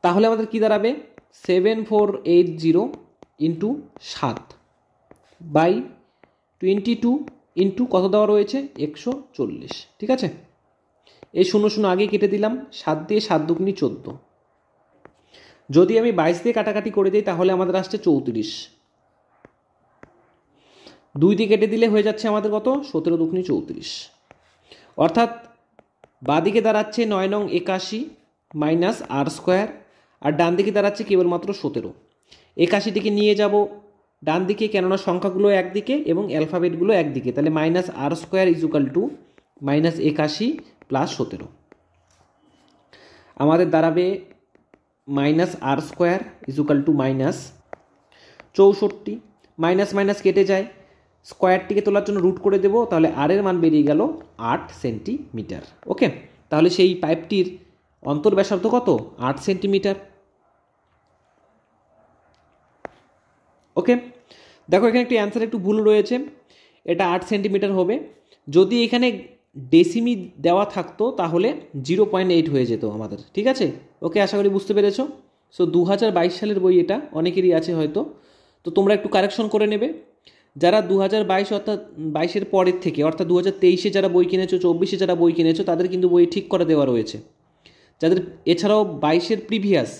তাহলে আমাদের কি দাঁড়াবে 7480 ইন্টু 7 বাই 22 ইন্টু কত দেওয়া রয়েছে 140। ঠিক আছে, এই 0 আগেই কেটে দিলাম, 7 দিয়ে 7 দুগুনি 14। যদি আমি 22 দিয়ে কাটাকাটি করে দিই তাহলে আমাদের আসছে 34। 2 দিয়ে কেটে দিলে হয়ে যাচ্ছে আমাদের কত 17 দুগুনি 34, অর্থাৎ বাঁদিকে দাঁড়াচ্ছে 9 নং 81 মাইনাস আর স্কোয়ার, আর ডান দিকে দাঁড়াচ্ছে কেবলমাত্র 17। 81টিকে নিয়ে যাব ডান দিকে, কেননা সংখ্যাগুলো একদিকে এবং অ্যালফাবেটগুলো একদিকে, তাহলে minus R square equal to minus 81 plus 17। আমাদের দাঁড়াবে minus R square equal to minus 64। Minus minus কেটে যায়, স্কোয়ারটিকে তোলার জন্য রুট করে দেব, তাহলে আর এর মান বেরিয়ে গেল 8 সেন্টিমিটার। ওকে, তাহলে সেই পাইপটির অন্তর্ব্যাসার্ধ কত 8 সেন্টিমিটার। ওকে, দেখো এখানে একটি অ্যান্সার একটু ভুল রয়েছে, এটা 8 সেন্টিমিটার হবে। যদি এখানে ডেসিমি দেওয়া থাকতো তাহলে 0.8 হয়ে যেত আমাদের। ঠিক আছে, ওকে, আশা করি বুঝতে পেরেছো। সো 2022 সালের বই, এটা অনেকেরই আছে হয়তো, তো তোমরা একটু কারেকশন করে নেবে। যারা 2022 অর্থাৎ 22-এর পরের থেকে, অর্থাৎ 2023-এ যারা বই কিনেছো, 24-এ যারা বই কিনেছো, তাদের কিন্তু বই ঠিক করে দেওয়া রয়েছে। যাদের এছাড়াও 22-এর প্রিভিয়াস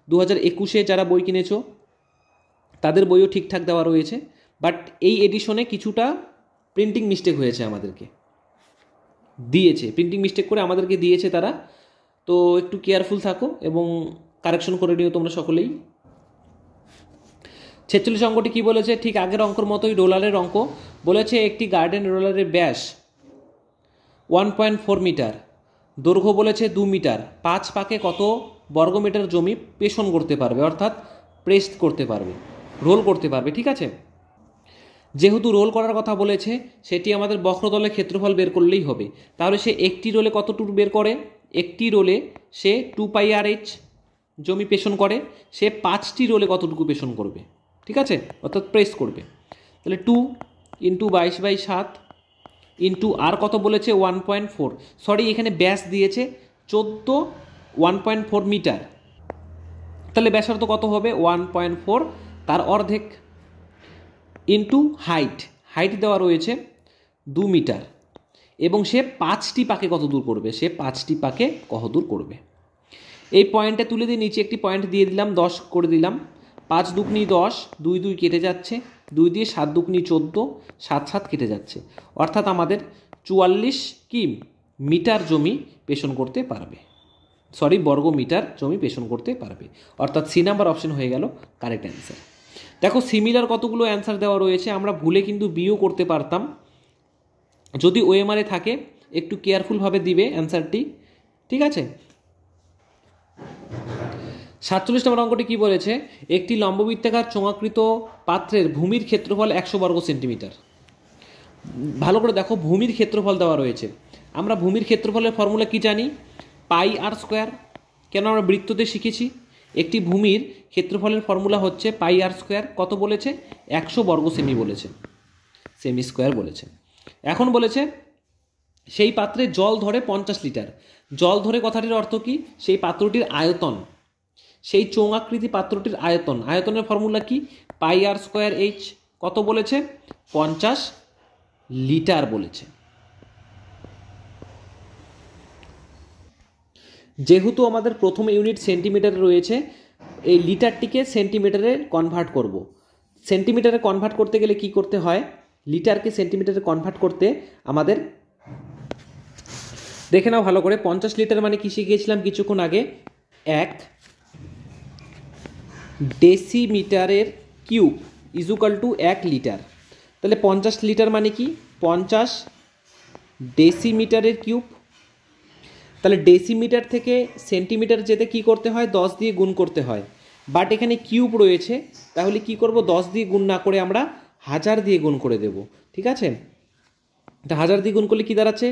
2021-এ যারা বই কিনেছো তাদের বইও ঠিকঠাক দেওয়া রয়েছে, বাট এই এডিশনে কিছুটা প্রিন্টিং মিস্টেক হয়েছে, আমাদেরকে দিয়েছে প্রিন্টিং মিস্টেক করে আমাদেরকে দিয়েছে তারা। তো একটু কেয়ারফুল থাকো এবং কারেকশন করে নিও তোমরা সকলেই। 46 অঙ্কটি কী বলেছে, ঠিক আগের অঙ্কর মতোই রোলারের অঙ্ক বলেছে। একটি গার্ডেন রোলারের ব্যাস 1.4 মিটার, দৈর্ঘ্য বলেছে 2 মিটার, 5 পাকে কত বর্গমিটার জমি পেষণ করতে পারবে, অর্থাৎ প্রেস করতে পারবে, রোল করতে পারবে। ঠিক আছে, যেহেতু রোল করার কথা বলেছে, সেটি আমাদের বক্রতলের ক্ষেত্রফল বের করলেই হবে। তাহলে সে একটি রোলে কতটুকু বের করে, একটি রোলে সে 2πr/h জমি পেষণ করে, সে 5টি রোলে কতটুকু পেষণ করবে। ঠিক আছে, অর্থাৎ প্রেস করবে। তাহলে 2 ইন্টু 22/7 ইন্টু আর কত বলেছে 1.4, সরি এখানে ব্যাস দিয়েছে 1.4 মিটার, তাহলে ব্যাসার্ধ কত হবে 1.4, তার অর্ধেক, ইন্টু হাইট দেওয়া রয়েছে 2 মিটার, এবং সে 5টি পাকে কত দূর করবে, সে 5টি পাকে কত দূর করবে। এই পয়েন্টে তুলে দিয়ে নিচে একটি পয়েন্ট দিয়ে দিলাম, 10 করে দিলাম। 5 দুগুনি 10, 2 2 কেটে যাচ্ছে, 2 দিয়ে 7 দুগুনি 14, 7 7 কেটে যাচ্ছে। অর্থাৎ আমাদের 44 কি মিটার জমি পেষণ করতে পারবে, বর্গ মিটার জমি পেষণ করতে পারবে। অর্থাৎ সি নাম্বার অপশন হয়ে গেল কারেক্ট অ্যান্সার। দেখো সিমিলার কতগুলো অ্যান্সার দেওয়া রয়েছে, আমরা ভুলে কিন্তু বিও করতে পারতাম। যদি ওএমআরে থাকে একটু কেয়ারফুলভাবে দিবে অ্যান্সারটি, ঠিক আছে। 47 নম্বর অঙ্কটি কি বলেছে, একটি লম্ববৃত্তাকার চোঙাকৃত পাত্রের ভূমির ক্ষেত্রফল 100 বর্গ সেন্টিমিটার। ভালো করে দেখো, ভূমির ক্ষেত্রফল দেওয়া রয়েছে। আমরা ভূমির ক্ষেত্রফলের ফর্মুলা কি জানি, পাই আর স্কোয়ার। কেন আমরা বৃত্ততে শিখেছি। একটি ভূমির ক্ষেত্রফলের ফর্মুলা হচ্ছে পাই আর স্কোয়ার। কত বলেছে, 100 বর্গ সেমি বলেছে, সেমি স্কোয়ার বলেছে। এখন বলেছে সেই পাত্রে জল ধরে 50 লিটার। জল ধরে কথাটির অর্থ কি, সেই পাত্রটির আয়তন, সেই চোঙাকৃতি পাত্রটির আয়তন, আয়তনের ফর্মুলা কি, পাই আর স্কোয়ার এইচ। কত বলেছে, 50 লিটার বলেছে। যেহেতু আমাদের প্রথম ইউনিট সেন্টিমিটারে রয়েছে, এই লিটারটিকে সেন্টিমিটারে কনভার্ট করব। সেন্টিমিটারে কনভার্ট করতে গেলে কি করতে হয়, লিটারকে সেন্টিমিটারে কনভার্ট করতে আমাদের, দেখে নাও ভালো করে, 50 লিটার মানে কি শিখিয়েছিলাম কিছুক্ষণ আগে, 1 ডেসিমিটারের কিউব ইজুকাল টু 1 লিটার। তাহলে 50 লিটার মানে কি, 50 ডেসিমিটারের কিউব। তাহলে ডেসিমিটার থেকে সেন্টিমিটার যেতে কি করতে হয়, 10 দিয়ে গুণ করতে হয়। বাট এখানে কিউব রয়েছে, তাহলে কি করব, 10 দিয়ে গুণ না করে আমরা 1000 দিয়ে গুণ করে দেব, ঠিক আছে। তা 1000 দিয়ে গুণ করলে কি দাঁড়াচ্ছে,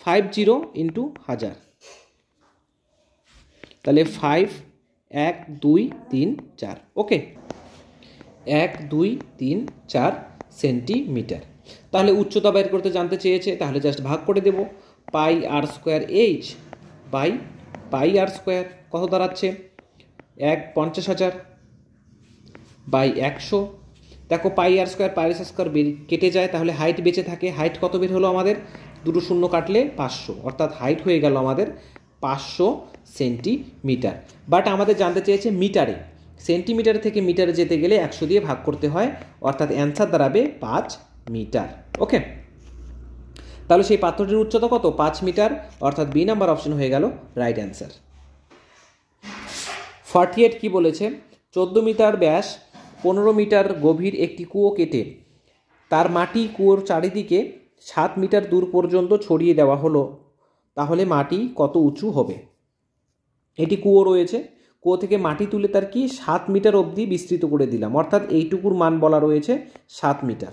50 ইন্টু 1000। তাহলে 5 1 2 3 4, ওকে, 1 2 3 4 সেন্টিমিটার। তাহলে উচ্চতা বের করতে জানতে চেয়েছে, তাহলে জাস্ট ভাগ করে দেব, pi R square H by pi R square. কত দাঁড়াচ্ছে, 50,000 বাই 100। দেখো পাই আর স্কোয়ার পাই আর স্কোয়ার কেটে যায়, তাহলে হাইট বেঁচে থাকে। হাইট কত বের হলো আমাদের, দুটো শূন্য কাটলে 500, অর্থাৎ হাইট হয়ে গেল আমাদের 500 সেন্টিমিটার। বাট আমাদের জানতে চেয়েছে মিটারে, সেন্টিমিটার থেকে মিটারে যেতে গেলে 100 দিয়ে ভাগ করতে হয়, অর্থাৎ অ্যান্সার দাঁড়াবে 5 মিটার, ওকে। তাহলে সেই পাত্রটির উচ্চতা কত, 5 মিটার, অর্থাৎ বি নাম্বার অপশন হয়ে গেল রাইট অ্যান্সার। 48 কি বলেছে, 14 মিটার ব্যাস 15 মিটার গভীর একটি কুয়ো কেটে তার মাটি কুয়োর চারিদিকে 7 মিটার দূর পর্যন্ত ছড়িয়ে দেওয়া হলো, তাহলে মাটি কত উঁচু হবে। এটি কুয়ো রয়েছে, কুয়ো থেকে মাটি তুলে তার কি 7 মিটার অবধি বিস্তৃত করে দিলাম, অর্থাৎ এইটুকুর মান বলা রয়েছে 7 মিটার।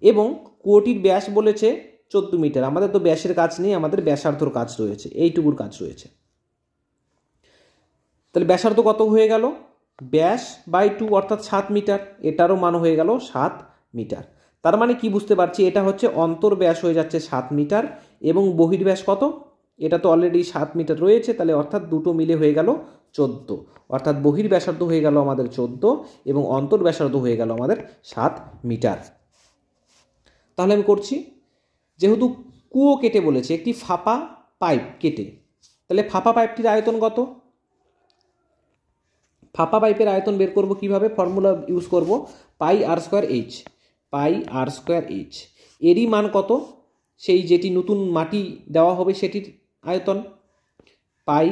এবং কুয়োটির ব্যাস বলেছে 14 মিটার। আমাদের তো ব্যাসের কাজ নেই, আমাদের ব্যাসার্ধর কাজ রয়েছে, এইটুকুর কাজ রয়েছে। তাহলে ব্যাসার্ধ কত হয়ে গেল, ব্যাস বাই 2, অর্থাৎ 7 মিটার। এটারও মান হয়ে গেল 7 মিটার। তার মানে কি বুঝতে পারছি, এটা হচ্ছে অন্তর ব্যাস হয়ে যাচ্ছে 7 মিটার এবং বহির্ব্যাস কত, এটা তো অলরেডি 7 মিটার রয়েছে, তাহলে অর্থাৎ দুটো মিলে হয়ে গেল 14, অর্থাৎ বহির্ব্যাসার্ধ হয়ে গেল আমাদের 14 এবং অন্তর ব্যাসার্ধ হয়ে গেল আমাদের 7 মিটার। তাহলে আমি করছি, যেহেতু কুয়ো কেটে বলেছে, একটি ফাঁপা পাইপ কেটে, তাহলে ফাঁপা পাইপটির আয়তন কত, ফাঁপা পাইপের আয়তন বের করব কিভাবে, ফর্মুলা ইউজ করব, পাই আর স্কোয়ার এইচ, পাই আর স্কোয়ার এইচ। এরই মান কত, সেই যেটি নতুন মাটি দেওয়া হবে সেটির আয়তন, পাই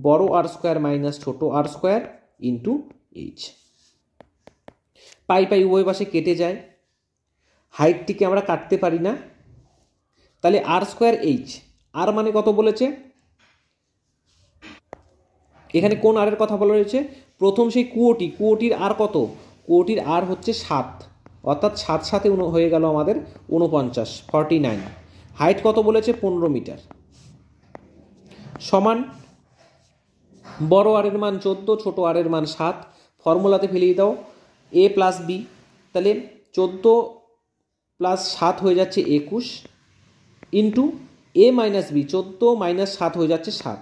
বড় আর স্কোয়ার মাইনাস ছোট আর স্কোয়ার ইন্টু এইচ। পাই পাই উভয় পাশে কেটে যায়, হাইটটিকে আমরা কাটতে পারি না, তাহলে আর স্কোয়ার এইচ, আর মানে কত বলেছে, এখানে কোন আরের কথা বলা রয়েছে, প্রথম সেই কুয়োটির আর কত, কুয়োটির আর হচ্ছে 7, অর্থাৎ 7 সাথে হয়ে গেল আমাদের 49, 49। হাইট কত বলেছে, 15 মিটার, সমান বড় আরের মান 14, ছোট আরের মান 7। ফর্মুলাতে ফেলিয়ে দাও, a প্লাস বি, তাহলে 14 প্লাস 7 হয়ে যাচ্ছে 21 into a minus B, 14 minus 7 হয়ে যাচ্ছে 7,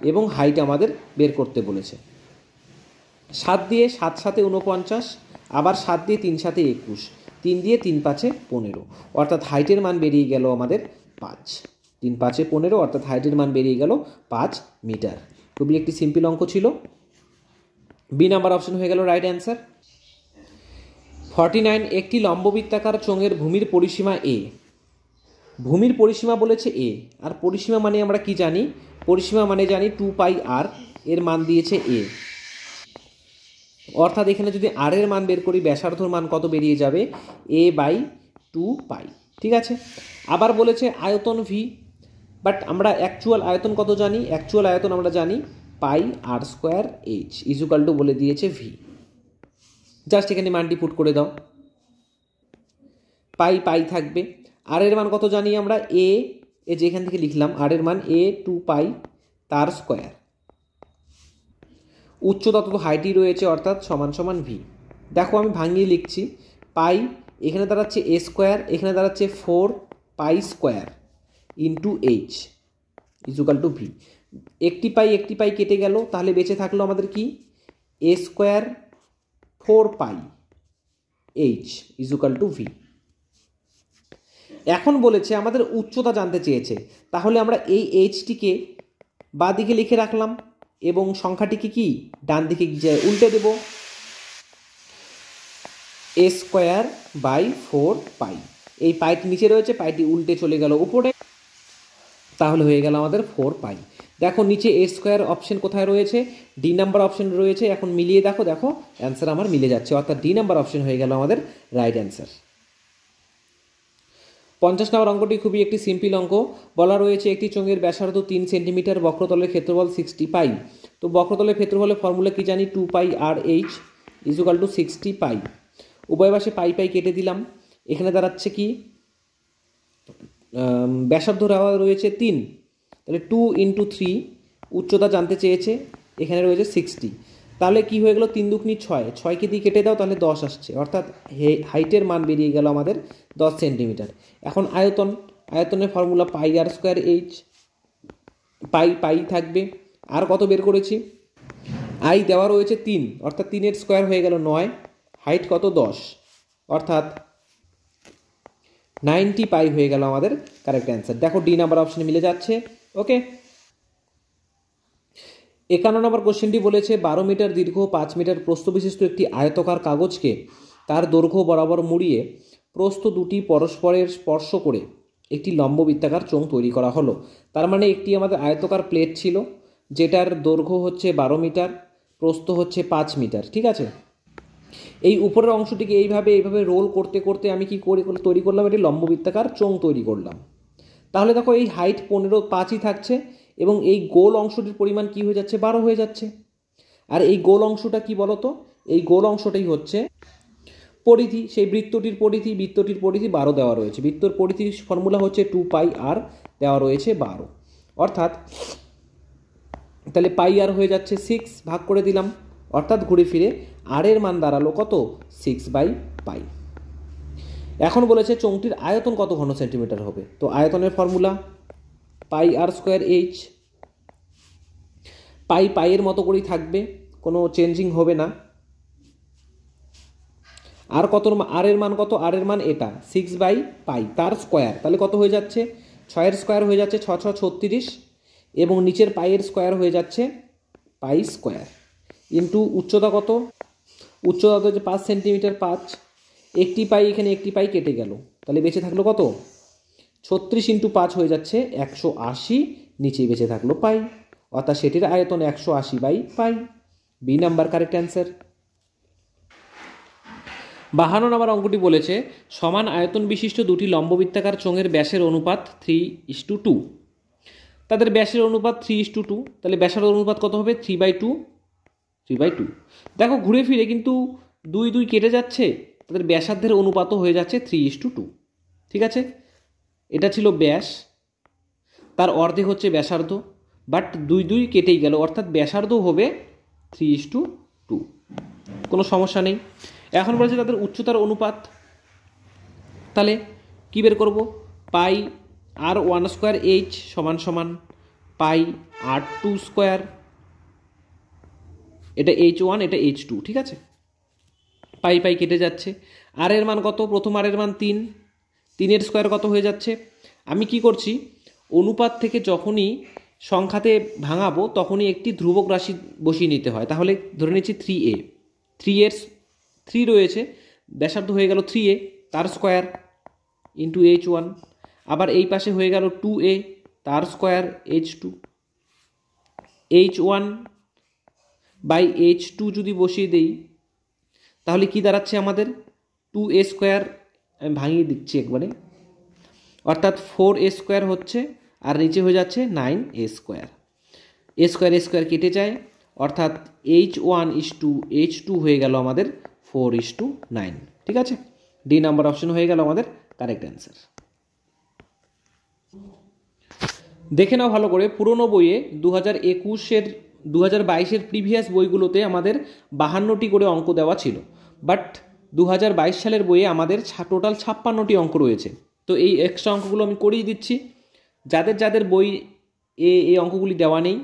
এবং হাইট আমাদের বের করতে বলেছে। 7 দিয়ে 7 সাথে 49, আবার 7 দিয়ে 3 সাথে 21, 3 দিয়ে 3 পাঁচে 15, অর্থাৎ হাইটের মান বেরিয়ে গেল আমাদের 5, 3 5 15, অর্থাৎ হাইটের মান বেরিয়ে গেল 5 মিটার। খুবই একটি সিম্পল অঙ্ক ছিল। বি নাম্বার অপশন হয়ে গেল রাইট অ্যান্সার। 49 একটি লম্ববৃত্তাকার চোঙের ভূমির পরিসীমা এ। ভূমির পরিসীমা বলেছে এ, আর পরিসীমা মানে আমরা কি জানি? পরিসীমা মানে জানি 2πr, এর মান দিয়েছে এ। অর্থাৎ এখানে যদি আর এর মান বের করি, ব্যাসার্ধর মান কত বেরিয়ে যাবে? a/2π। ঠিক আছে। আবার বলেছে আয়তন ভি, বাট আমরা অ্যাকচুয়াল আয়তন কত জানি? অ্যাকচুয়াল আয়তন আমরা জানি πr²h = বলে দিয়েছে ভি। জাস্ট এখানে মানটি পুট করে দাও, পাই থাকবে। আর এর মান কত জানি আমরা? এ যেখান থেকে লিখলাম আর এর মান a/2π তার স্কোয়ার। উচ্চতা তো হাইটই রয়েছে, অর্থাৎ সমান সমান ভি। দেখো আমি ভাঙিয়ে লিখছি, পাই এখানে দাঁড়াচ্ছে a², এখানে দাঁড়াচ্ছে 4π² ইন্টু h = ভি। একটি পাই কেটে গেল, তাহলে বেঁচে থাকলো আমাদের কি? a² 4π h = V. এখন বলেছে আমাদের উচ্চতা জানতে চেয়েছে, তাহলে আমরা এই এইচটিকে বাঁ দিকে লিখে রাখলাম এবং সংখ্যাটিকে কি ডান দিকে উল্টে দেব, a²/4π। এই পাইটি নিচে রয়েছে, পাইটি উল্টে চলে গেল উপরে, তাহলে হয়ে গেল আমাদের 4π। দেখো নিচে a² অপশন কোথায় রয়েছে? ডি নাম্বার অপশন রয়েছে। এখন মিলিয়ে দেখো, অ্যান্সার আমার মিলে যাচ্ছে, অর্থাৎ ডি নাম্বার অপশন হয়ে গেল আমাদের রাইট অ্যান্সার। 50 নম্বর অঙ্কটি খুবই একটি সিম্পল অঙ্ক। বলা রয়েছে একটি চোঙের ব্যাসার্ধ 3 সেন্টিমিটার, বক্রতলের ক্ষেত্রফল 60π। তো বক্রতলের ক্ষেত্রফলের ফর্মুলা কি জানি? 2πrh = 60π। উভয় পাশে পাই কেটে দিলাম। এখানে দাঁড়াচ্ছে কি? ব্যাসার্ধ রয়েছে 3, তাহলে 2 × 3। উচ্চতা জানতে চেয়েছে, এখানে রয়েছে 60। তাহলে কি হয়ে গেল? 3 × 2 = 6, 6কে দিয়ে কেটে দাও, তাহলে 10 আসছে, অর্থাৎ হাইটের মান বেরিয়ে গেল আমাদের 10 সেন্টিমিটার। এখন আয়তনের ফর্মুলা πr²h, পাই থাকবে। আর কত বের করেছি? আই দেওয়া রয়েছে 3, অর্থাৎ 3-এর স্কোয়ার হয়ে গেল 9, হাইট কত? 10, অর্থাৎ 90π হয়ে গেল আমাদের কারেক্ট অ্যান্সার। দেখো ডি নাম্বার অপশনে মিলে যাচ্ছে। ওকে। 51 নম্বর কোশ্চেনটি বলেছে 12 মিটার দীর্ঘ 5 মিটার প্রস্থ বিশিষ্ট একটি আয়তকার কাগজকে তার দৈর্ঘ্য বরাবর মুড়িয়ে প্রস্থ দুটি পরস্পরের স্পর্শ করে একটি লম্ববৃত্তাকার চোঙ তৈরি করা হলো। তার মানে একটি আমাদের আয়তকার প্লেট ছিল, যেটার দৈর্ঘ্য হচ্ছে 12 মিটার, প্রস্থ হচ্ছে 5 মিটার। ঠিক আছে। এই উপরের অংশটিকে এইভাবে রোল করতে করতে আমি কি তৈরি করলাম? এটি লম্ববৃত্তাকার চোঙ তৈরি করলাম। তাহলে দেখো এই হাইট 15.5ই থাকছে এবং এই গোল অংশটির পরিমাণ কি হয়ে যাচ্ছে? 12 হয়ে যাচ্ছে। আর এই গোল অংশটা কি বলতো? এই গোল অংশটাই হচ্ছে পরিধি। সেই বৃত্তটির পরিধি 12 দেওয়া রয়েছে। বৃত্তর পরিধির ফর্মুলা হচ্ছে 2πr, দেওয়া রয়েছে 12, অর্থাৎ তাহলে πr হয়ে যাচ্ছে 6, ভাগ করে দিলাম, অর্থাৎ ঘুরে ফিরে আর এর মান দাঁড়ালো কত? 6/π। এখন বলেছে চোঙটির আয়তন কত ঘন সেন্টিমিটার হবে? তো আয়তনের ফর্মুলা πr²h। পাইয়ের মতো করেই থাকবে, কোনো চেঞ্জিং হবে না। আর কত? আর এর মান কত? আর এর মান এটা 6/π তার স্কোয়ার, তাহলে কত হয়ে যাচ্ছে? 6-এর স্কোয়ার হয়ে যাচ্ছে 6 × 6 = 36, এবং নিচের পাইয়ের স্কোয়ার হয়ে যাচ্ছে π², ইন্টু উচ্চতা কত? উচ্চতা হচ্ছে 5 সেন্টিমিটার। 5, একটি পাই এখানে একটি পাই কেটে গেল, তাহলে বেঁচে থাকলো কত? 36 × 5 হয়ে যাচ্ছে 180, নিচেই বেঁচে থাকলো পাই, অর্থাৎ সেটির আয়তন 180/π। B number correct answer. 52 নম্বর অঙ্কটি বলেছে সমান আয়তন বিশিষ্ট দুটি লম্ববৃত্তাকার চোঙের ব্যাসের অনুপাত 3:2। তাদের ব্যাসের অনুপাত 3:2, তাহলে ব্যাসের অনুপাত কত হবে? 3/2। দেখো ঘুরে ফিরে কিন্তু 2 কেটে যাচ্ছে, তাদের ব্যাসার্ধের অনুপাতও হয়ে যাচ্ছে 3:2। ঠিক আছে। এটা ছিল ব্যাস, তার অর্ধেক হচ্ছে ব্যাসার্ধ, বাট 2 কেটেই গেল, অর্থাৎ ব্যাসার্ধও হবে 3:2, কোনো সমস্যা নেই। এখন বলেছে তাদের উচ্চতার অনুপাত, তাহলে কী বের করব? πr1² সমান πr2², এটা h1, এটা h2। ঠিক আছে। পাই কেটে যাচ্ছে। আর এর মান কত? প্রথম আর এর মান 3, 3-এর স্কোয়ার কত হয়ে যাচ্ছে? আমি কি করছি? অনুপাত থেকে যখনই সংখ্যাতে ভাঙাবো তখনই একটি ধ্রুবক রাশি বসিয়ে নিতে হয়। তাহলে ধরে নিচ্ছি 3a, 3 এর 3 রয়েছে, ব্যাসার্ধ হয়ে গেল 3a, তার স্কোয়ার ইন্টু h1। আবার এই পাশে হয়ে গেল 2a, তার square h2, h1 by h2 যদি বসিয়ে দেই তাহলে কি দাঁড়াচ্ছে আমাদের 2a স্কোয়ার, আমি ভাঙিয়ে দিচ্ছি একবারে, অর্থাৎ 4a স্কোয়ার হচ্ছে, আর নিচে হয়ে যাচ্ছে 9a স্কোয়ার। এ স্কোয়ার কেটে যায়, অর্থাৎ h1:h2 হয়ে গেল আমাদের 4:9। ঠিক আছে, ডি নাম্বার অপশন হয়ে গেল আমাদের কারেক্ট অ্যান্সার। দেখে নাও ভালো করে, পুরনো বইয়ে 2022-এর প্রিভিয়াস বইগুলোতে আমাদের 52টি করে অঙ্ক দেওয়া ছিল, বাট 2022 সালের বইয়ে আমাদের টোটাল 56টি অঙ্ক রয়েছে। তো এই এক্সট্রা অঙ্কগুলো আমি করিয়ে দিচ্ছি। যাদের যাদের বই এই অঙ্কগুলি দেওয়া নেই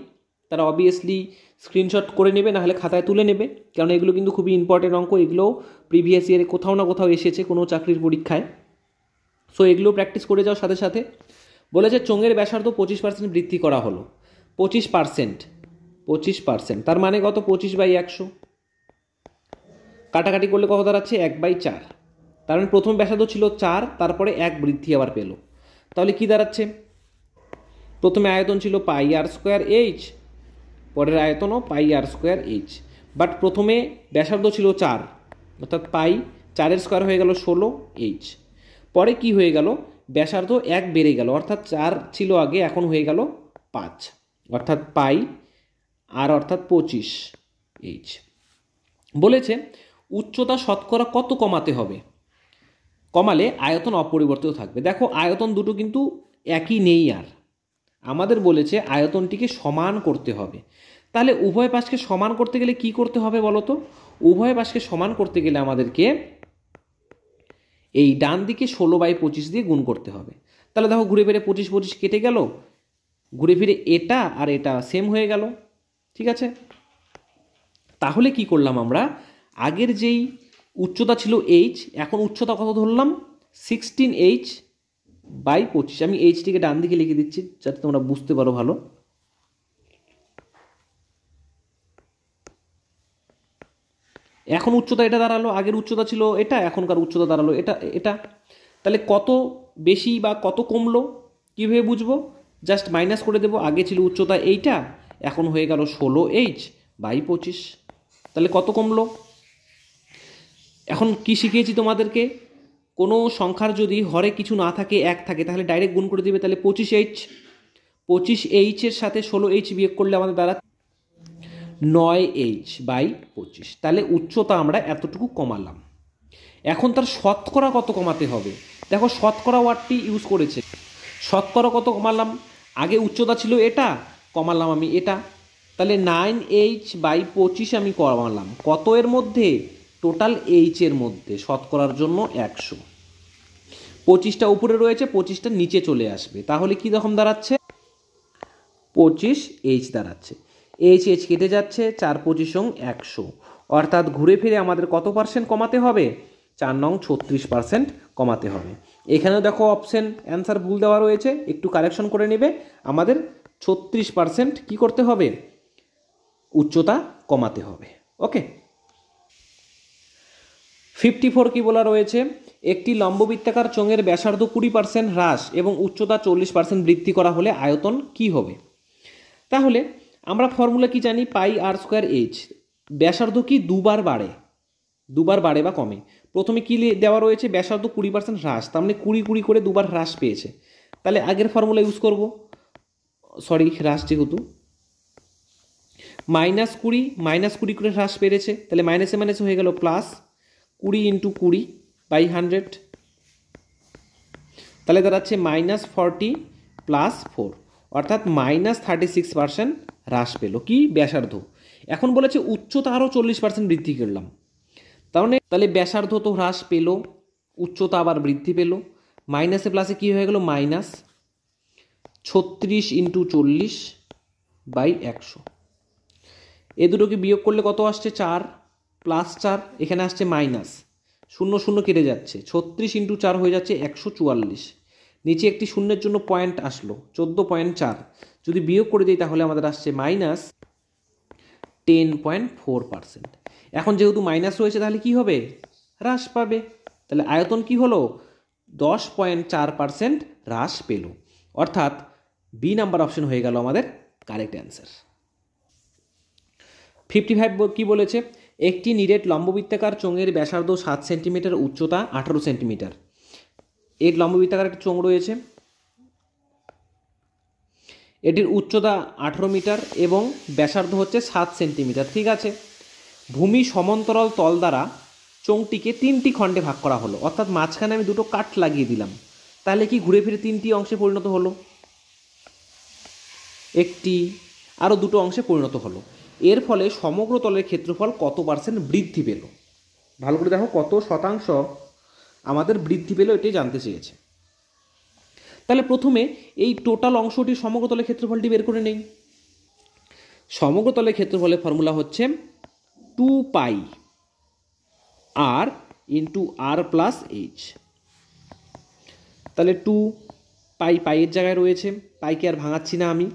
তারা অবভিয়াসলি স্ক্রিনশট করে নেবে, নাহলে খাতায় তুলে নেবে, কারণ এগুলো কিন্তু খুবই ইম্পর্টেন্ট অঙ্ক। এগুলোও প্রিভিয়াস ইয়ারে কোথাও না কোথাও এসেছে কোনো চাকরির পরীক্ষায়। সো এগুলো প্র্যাকটিস করে যাও সাথে সাথে। বলেছে চোঙের ব্যাসার্ধ 25% বৃদ্ধি করা হলো। 25%, তার মানে কত? 25/100। কাটাকাটি করলে কত দাঁড়াচ্ছে? 1/4। তার মানে প্রথম ব্যাসার্ধ ছিল 4, তারপরে 1 বৃদ্ধি আবার পেল। তাহলে কি দাঁড়াচ্ছে? প্রথমে আয়তন ছিল πr²h, পরের আয়তনও πr²h, বাট প্রথমে ব্যাসার্ধ ছিল 4, অর্থাৎ π4 স্কোয়ার হয়ে গেল 16h। পরে কি হয়ে গেল? ব্যাসার্ধ 1 বেড়ে গেল, অর্থাৎ 4 ছিল আগে, এখন হয়ে গেল 5, অর্থাৎ πr অর্থাৎ 25h। বলেছে উচ্চতা শতকরা কত কমাতে হবে? কমালে আয়তন অপরিবর্তিত থাকবে। দেখো আয়তন দুটো কিন্তু একই নেই, আর আমাদের বলেছে আয়তনটিকে সমান করতে হবে। তাহলে উভয় পাশকে সমান করতে গেলে কি করতে হবে বলো তো? উভয় পাশকে সমান করতে গেলে আমাদেরকে এই ডান দিকে 16/25 দিয়ে গুণ করতে হবে। তাহলে দেখো ঘুরে ফিরে 25 কেটে গেল, ঘুরে ফিরে এটা আর এটা সেম হয়ে গেল। ঠিক আছে, তাহলে কি করলাম আমরা? আগের যেই উচ্চতা ছিল h, এখন উচ্চতা কত ধরলাম? 16h/25। আমি এইচটিকে ডান দিকে লিখে দিচ্ছি যাতে তোমরা বুঝতে পারো ভালো। এখন উচ্চতা এটা দাঁড়ালো, আগের উচ্চতা ছিল এটা, এখনকার উচ্চতা দাঁড়ালো এটা। তাহলে কত বেশি বা কত কমলো কীভাবে বুঝবো? জাস্ট মাইনাস করে দেবো। আগে ছিল উচ্চতা এইটা, এখন হয়ে গেল 16h/25। তাহলে কত কমলো? এখন কি শিখিয়েছি তোমাদেরকে? কোনো সংখ্যার যদি হরে কিছু না থাকে, 1 থাকে, তাহলে ডাইরেক্ট গুণ করে দিবে। তাহলে 25h এর সাথে 16h বিয়োগ করলে আমাদের দ্বারা 9h/25। তাহলে উচ্চতা আমরা এতটুকু কমালাম। এখন তার শতকরা কত কমাতে হবে? দেখো শতকরা ওয়ার্ডটি ইউজ করেছে। শতকরা কত কমালাম? আগে উচ্চতা ছিল এটা, কমালাম আমি এটা, তাহলে 9h/25 আমি কমালাম। কত এর মধ্যে? টোটাল h এর মধ্যে। শতকরার জন্য 100। 25টা উপরে রয়েছে, 25টা নিচে চলে আসবে। তাহলে কি রকম দাঁড়াচ্ছে? 25h দাঁড়াচ্ছে। h কেটে যাচ্ছে, 4×25 100, অর্থাৎ ঘুরে ফিরে আমাদের কত পার্সেন্ট কমাতে হবে? 4 নং 36% কমাতে হবে। এখানেও দেখো অপশন অ্যান্সার ভুল দেওয়া রয়েছে, একটু কারেকশন করে নেবে। আমাদের 36% কি করতে হবে? উচ্চতা কমাতে হবে। ওকে। 54 কি বলা রয়েছে? একটি লম্ববৃত্তাকার চোঙের ব্যাসার্ধ 20% হ্রাস এবং উচ্চতা 40% বৃদ্ধি করা হলে আয়তন কি হবে? তাহলে আমরা ফর্মুলা কি জানি? πr²h। ব্যাসার্ধ কি দুবার বাড়ে বা কমে। প্রথমে কি দেওয়া রয়েছে? ব্যাসার্ধ 20% হ্রাস, তার মানে 20 করে দুবার হ্রাস পেয়েছে। তাহলে আগের ফর্মুলা ইউজ করব, হ্রাস যেহেতু -20 করে হ্রাস পেরেছে, তাহলে মাইনাসে হয়ে গেল প্লাস 20 × 20/100। তাহলে দাঁড়াচ্ছে -40 + 4, অর্থাৎ -36% হ্রাস পেল কি? ব্যাসার্ধ। এখন বলেছে উচ্চতা আরও 40% বৃদ্ধি করলাম, তাহলে ব্যাসার্ধ তো হ্রাস পেল, উচ্চতা আবার বৃদ্ধি পেল। মাইনাসে প্লাসে কি হয়ে গেল? -36 × 40/100। এ দুটোকে বিয়োগ করলে কত আসছে? 4 + 4, এখানে আসছে মাইনাস, 0 কেটে যাচ্ছে, 36 × 4 হয়ে যাচ্ছে 144। নিচে একটি শূন্যের জন্য পয়েন্ট আসলো, 14.4, যদি বিয়োগ করে দিই তাহলে আমাদের আসছে -10.4%। এখন যেহেতু মাইনাস রয়েছে তাহলে কি হবে, হ্রাস পাবে। তাহলে আয়তন কি হলো, 10.4% হ্রাস পেল, অর্থাৎ বি নাম্বার অপশন হয়ে গেল আমাদের কারেক্ট অ্যান্সার। 55 কি বলেছে, একটি নিরেট লম্ববৃত্তাকার চোঙের ব্যাসার্ধ 7 সেন্টিমিটার, উচ্চতা 18 সেন্টিমিটার। এর লম্ববৃত্তাকার একটা চোঙ রয়েছে, এটির উচ্চতা 18 মিটার এবং ব্যাসার্ধ হচ্ছে 7 সেন্টিমিটার। ঠিক আছে, ভূমি সমান্তরাল তল দ্বারা চোঙটিকে 3টি খণ্ডে ভাগ করা হলো, অর্থাৎ মাঝখানে আমি দুটো কাঠ লাগিয়ে দিলাম, তাহলে কি ঘুরে ফিরে 3টি অংশে পরিণত হলো, একটি আরও দুটো অংশে পরিণত হলো। এর ফলে সমগ্র তলের ক্ষেত্রফল কত % বৃদ্ধি পেল? ভালো করে দেখো, কত শতাংশ আমাদের বৃদ্ধি পেল এটাই জানতে চেয়েছে। তাহলে প্রথমে এই টোটাল অংশটির সমগ্র তলের ক্ষেত্রফলটি বের করে নেই। সমগ্র তলের ক্ষেত্রফলের ফর্মুলা হচ্ছে 2πr × r+h। তাহলে 2π পাইয়ের জায়গায় রয়েছে, পাইকে আর ভাঙাচ্ছি না আমি।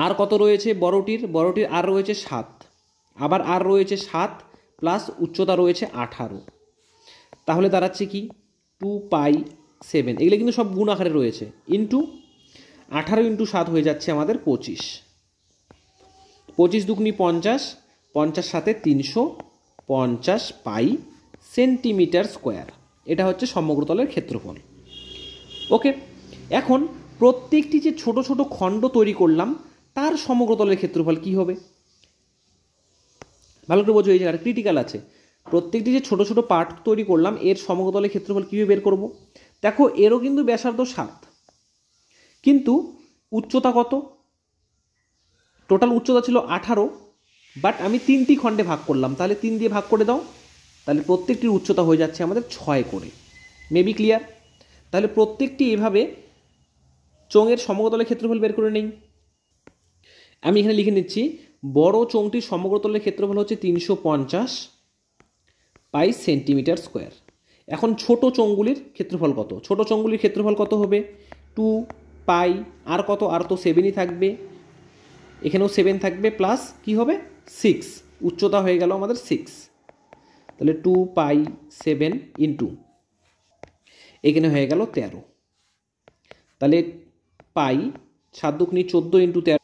আর কত রয়েছে বড়টির আর রয়েছে 7, আবার আর রয়েছে 7 প্লাস উচ্চতা রয়েছে 18, তাহলে দাঁড়াচ্ছে কি 2π7, এগুলো কিন্তু সব গুণ আকারে রয়েছে, ইন্টু 18 × 7 হয়ে যাচ্ছে আমাদের 25, 25 দুগুণি 50, 50 সাথে 350 পাই সেন্টিমিটার স্কোয়ার। এটা হচ্ছে সমগ্র তলের ক্ষেত্রফল। ওকে, এখন প্রত্যেকটি যে ছোট ছোট খণ্ড তৈরি করলাম তার সমগ্র তলের ক্ষেত্রফল কি হবে, ভালো করে বোঝো, এই জায়গাটা ক্রিটিক্যাল আছে। প্রত্যেকটি যে ছোট ছোট পার্ট তৈরি করলাম এর সমগ্র তলের ক্ষেত্রফল কীভাবে বের করব? দেখো, এরও কিন্তু ব্যাসার্ধ 7, কিন্তু উচ্চতা কত, টোটাল উচ্চতা ছিল 18, বাট আমি 3টি খণ্ডে ভাগ করলাম, তাহলে 3 দিয়ে ভাগ করে দাও, তাহলে প্রত্যেকটির উচ্চতা হয়ে যাচ্ছে আমাদের 6 করে। Maybe clear? তাহলে প্রত্যেকটি এভাবে চোঙের সমগ্র তলের ক্ষেত্রফল বের করে নেই। আমি এখানে লিখে নিচ্ছি, বড় চোঙটির সমগ্র তলের ক্ষেত্রফল হচ্ছে 350 পাই সেন্টিমিটার স্কোয়ার। এখন ছোট চোঙগুলির ক্ষেত্রফল কত? ছোট চোঙগুলির ক্ষেত্রফল কত হবে? 2π, আর কত, আর তো 7ই থাকবে, এখানেও 7 থাকবে, প্লাস কি হবে 6, উচ্চতা হয়ে গেল আমাদের 6, তাহলে 2π7 ইন্টু এখানে হয়ে গেল 13, তাহলে পাই 7 দুগুণি 14 ইন্টু 13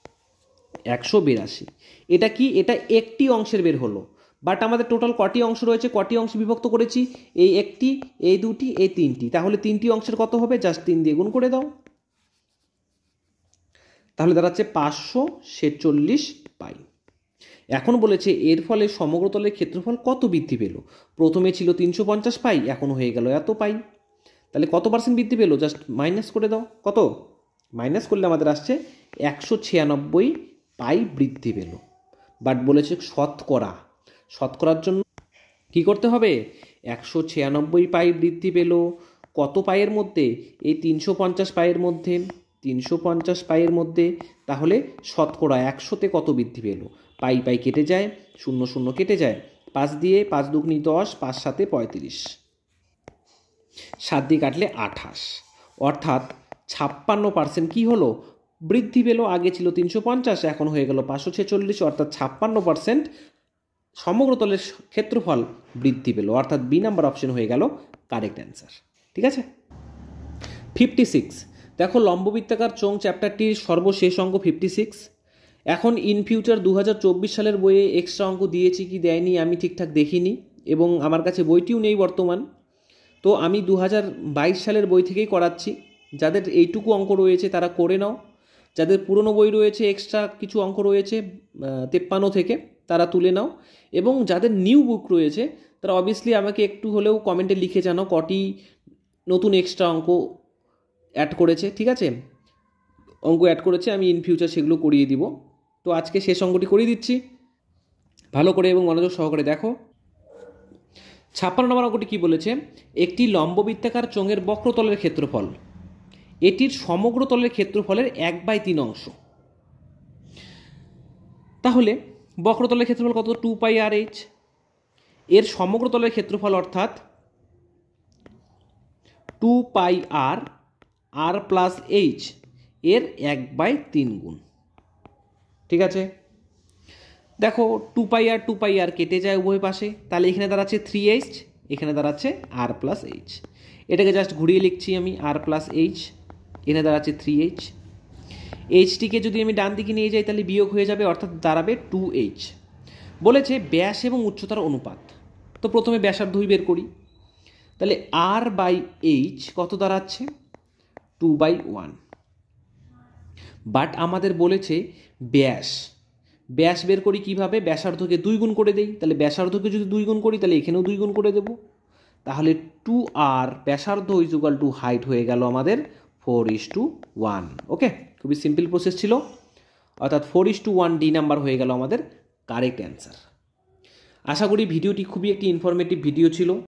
182। এটা কি, এটা একটি অংশের বের হলো, বাট আমাদের টোটাল কটি অংশ রয়েছে, কটি অংশে বিভক্ত করেছি, এই একটি, এই দুটি, এই 3টি, তাহলে 3টি অংশের কত হবে, জাস্ট 3 দিয়ে গুণ করে দাও, তাহলে দাঁড়াচ্ছে 546 পাই। এখন বলেছে এর ফলে সমগ্র তলের ক্ষেত্রফল কত বৃদ্ধি পেল? প্রথমে ছিল 350 পাই, এখন হয়ে গেল এত পাই, তাহলে কত % বৃদ্ধি পেল, জাস্ট মাইনাস করে দাও, কত মাইনাস করলে আমাদের আসছে 196 পাই বৃদ্ধি পেল। বাট বলেছে শতকরার জন্য কি করতে হবে, 196 পাই বৃদ্ধি পেল কত পাইয়ের মধ্যে, এই 350 পাইয়ের মধ্যে, 350 পাইয়ের মধ্যে, তাহলে শতকরা 100তে কত বৃদ্ধি পেল, পাই পাই কেটে যায়, 0 0 কেটে যায়, 5 দিয়ে 5 দুগুণি 10, 5 7 35, 7 দিয়ে কাটলে 28, অর্থাৎ 56% কি হলো, বৃদ্ধি পেল। আগে ছিল 350, এখন হয়ে গেল 546, অর্থাৎ 56% সমগ্র তলের ক্ষেত্রফল বৃদ্ধি পেল, অর্থাৎ বি নাম্বার অপশন হয়ে গেল কারেক্ট অ্যান্সার। ঠিক আছে। 56, দেখো লম্ববৃত্তাকার চোঙ চ্যাপ্টারটির সর্বশেষ অঙ্ক 56। এখন ইন ফিউচার 2024 সালের বইয়ে এক্সট্রা অঙ্ক দিয়েছি কি দেয়নি আমি ঠিকঠাক দেখিনি, এবং আমার কাছে বইটিও নেই বর্তমান, তো আমি 2022 সালের বই থেকেই করাচ্ছি। যাদের এইটুকু অঙ্ক রয়েছে তারা করে নাও, যাদের পুরনো বই রয়েছে এক্সট্রা কিছু অঙ্ক রয়েছে 53 থেকে, তারা তুলে নাও, এবং যাদের নিউ বুক রয়েছে তারা অবভিয়াসলি আমাকে একটু হলেও কমেন্টে লিখে জানাও কটি নতুন এক্সট্রা অঙ্ক অ্যাড করেছে। ঠিক আছে, অঙ্ক অ্যাড করেছে, আমি ইন ফিউচার সেগুলো করিয়ে দিব। তো আজকে শেষ অঙ্কটি করিয়ে দিচ্ছি, ভালো করে এবং মনোযোগ সহকারে দেখো। 56 নম্বর অঙ্কটি কী বলেছে, একটি লম্ববৃত্তাকার চোঙের বক্রতলের ক্ষেত্রফল এটির সমগ্র তলের ক্ষেত্রফলের 1/3 অংশ। তাহলে বক্রতলের ক্ষেত্রফল কত, 2πrh, এর সমগ্র তলের ক্ষেত্রফল অর্থাৎ 2πr r+h এর 1/3 গুণ। ঠিক আছে, দেখো 2π আর 2π আর কেটে যায় উভয় পাশে, তাহলে এখানে দাঁড়াচ্ছে 3h, এখানে দাঁড়াচ্ছে r প্লাস h। এটাকে জাস্ট ঘুরিয়ে লিখছি আমি r প্লাস h, এখানে দাঁড়াচ্ছে 3h। এইচটিকে যদি আমি ডান দিকে নিয়ে যাই তাহলে বিয়োগ হয়ে যাবে, অর্থাৎ দাঁড়াবে 2h। বলেছে ব্যাস এবং উচ্চতার অনুপাত, তো প্রথমে ব্যাসার্ধই বের করি। তাহলে r/h কত দাঁড়াচ্ছে? 2/1। বাট আমাদের বলেছে ব্যাস, ব্যাস বের করি কীভাবে? ব্যাসার্ধকে 2 গুণ করে দেই, তাহলে ব্যাসার্ধকে যদি 2 গুণ করি তাহলে এখানেও 2 গুণ করে দেব। তাহলে 2r ব্যাসার্ধ ইজুকাল টু হাইট হয়ে গেল আমাদের 4:1। ওকে, খুবই সিম্পল প্রসেস ছিল, অর্থাৎ 4:1 ডি নাম্বার হয়ে গেল আমাদের কারেক্ট অ্যান্সার। আশা করি ভিডিওটি খুবই একটি ইনফরমেটিভ ভিডিও ছিল।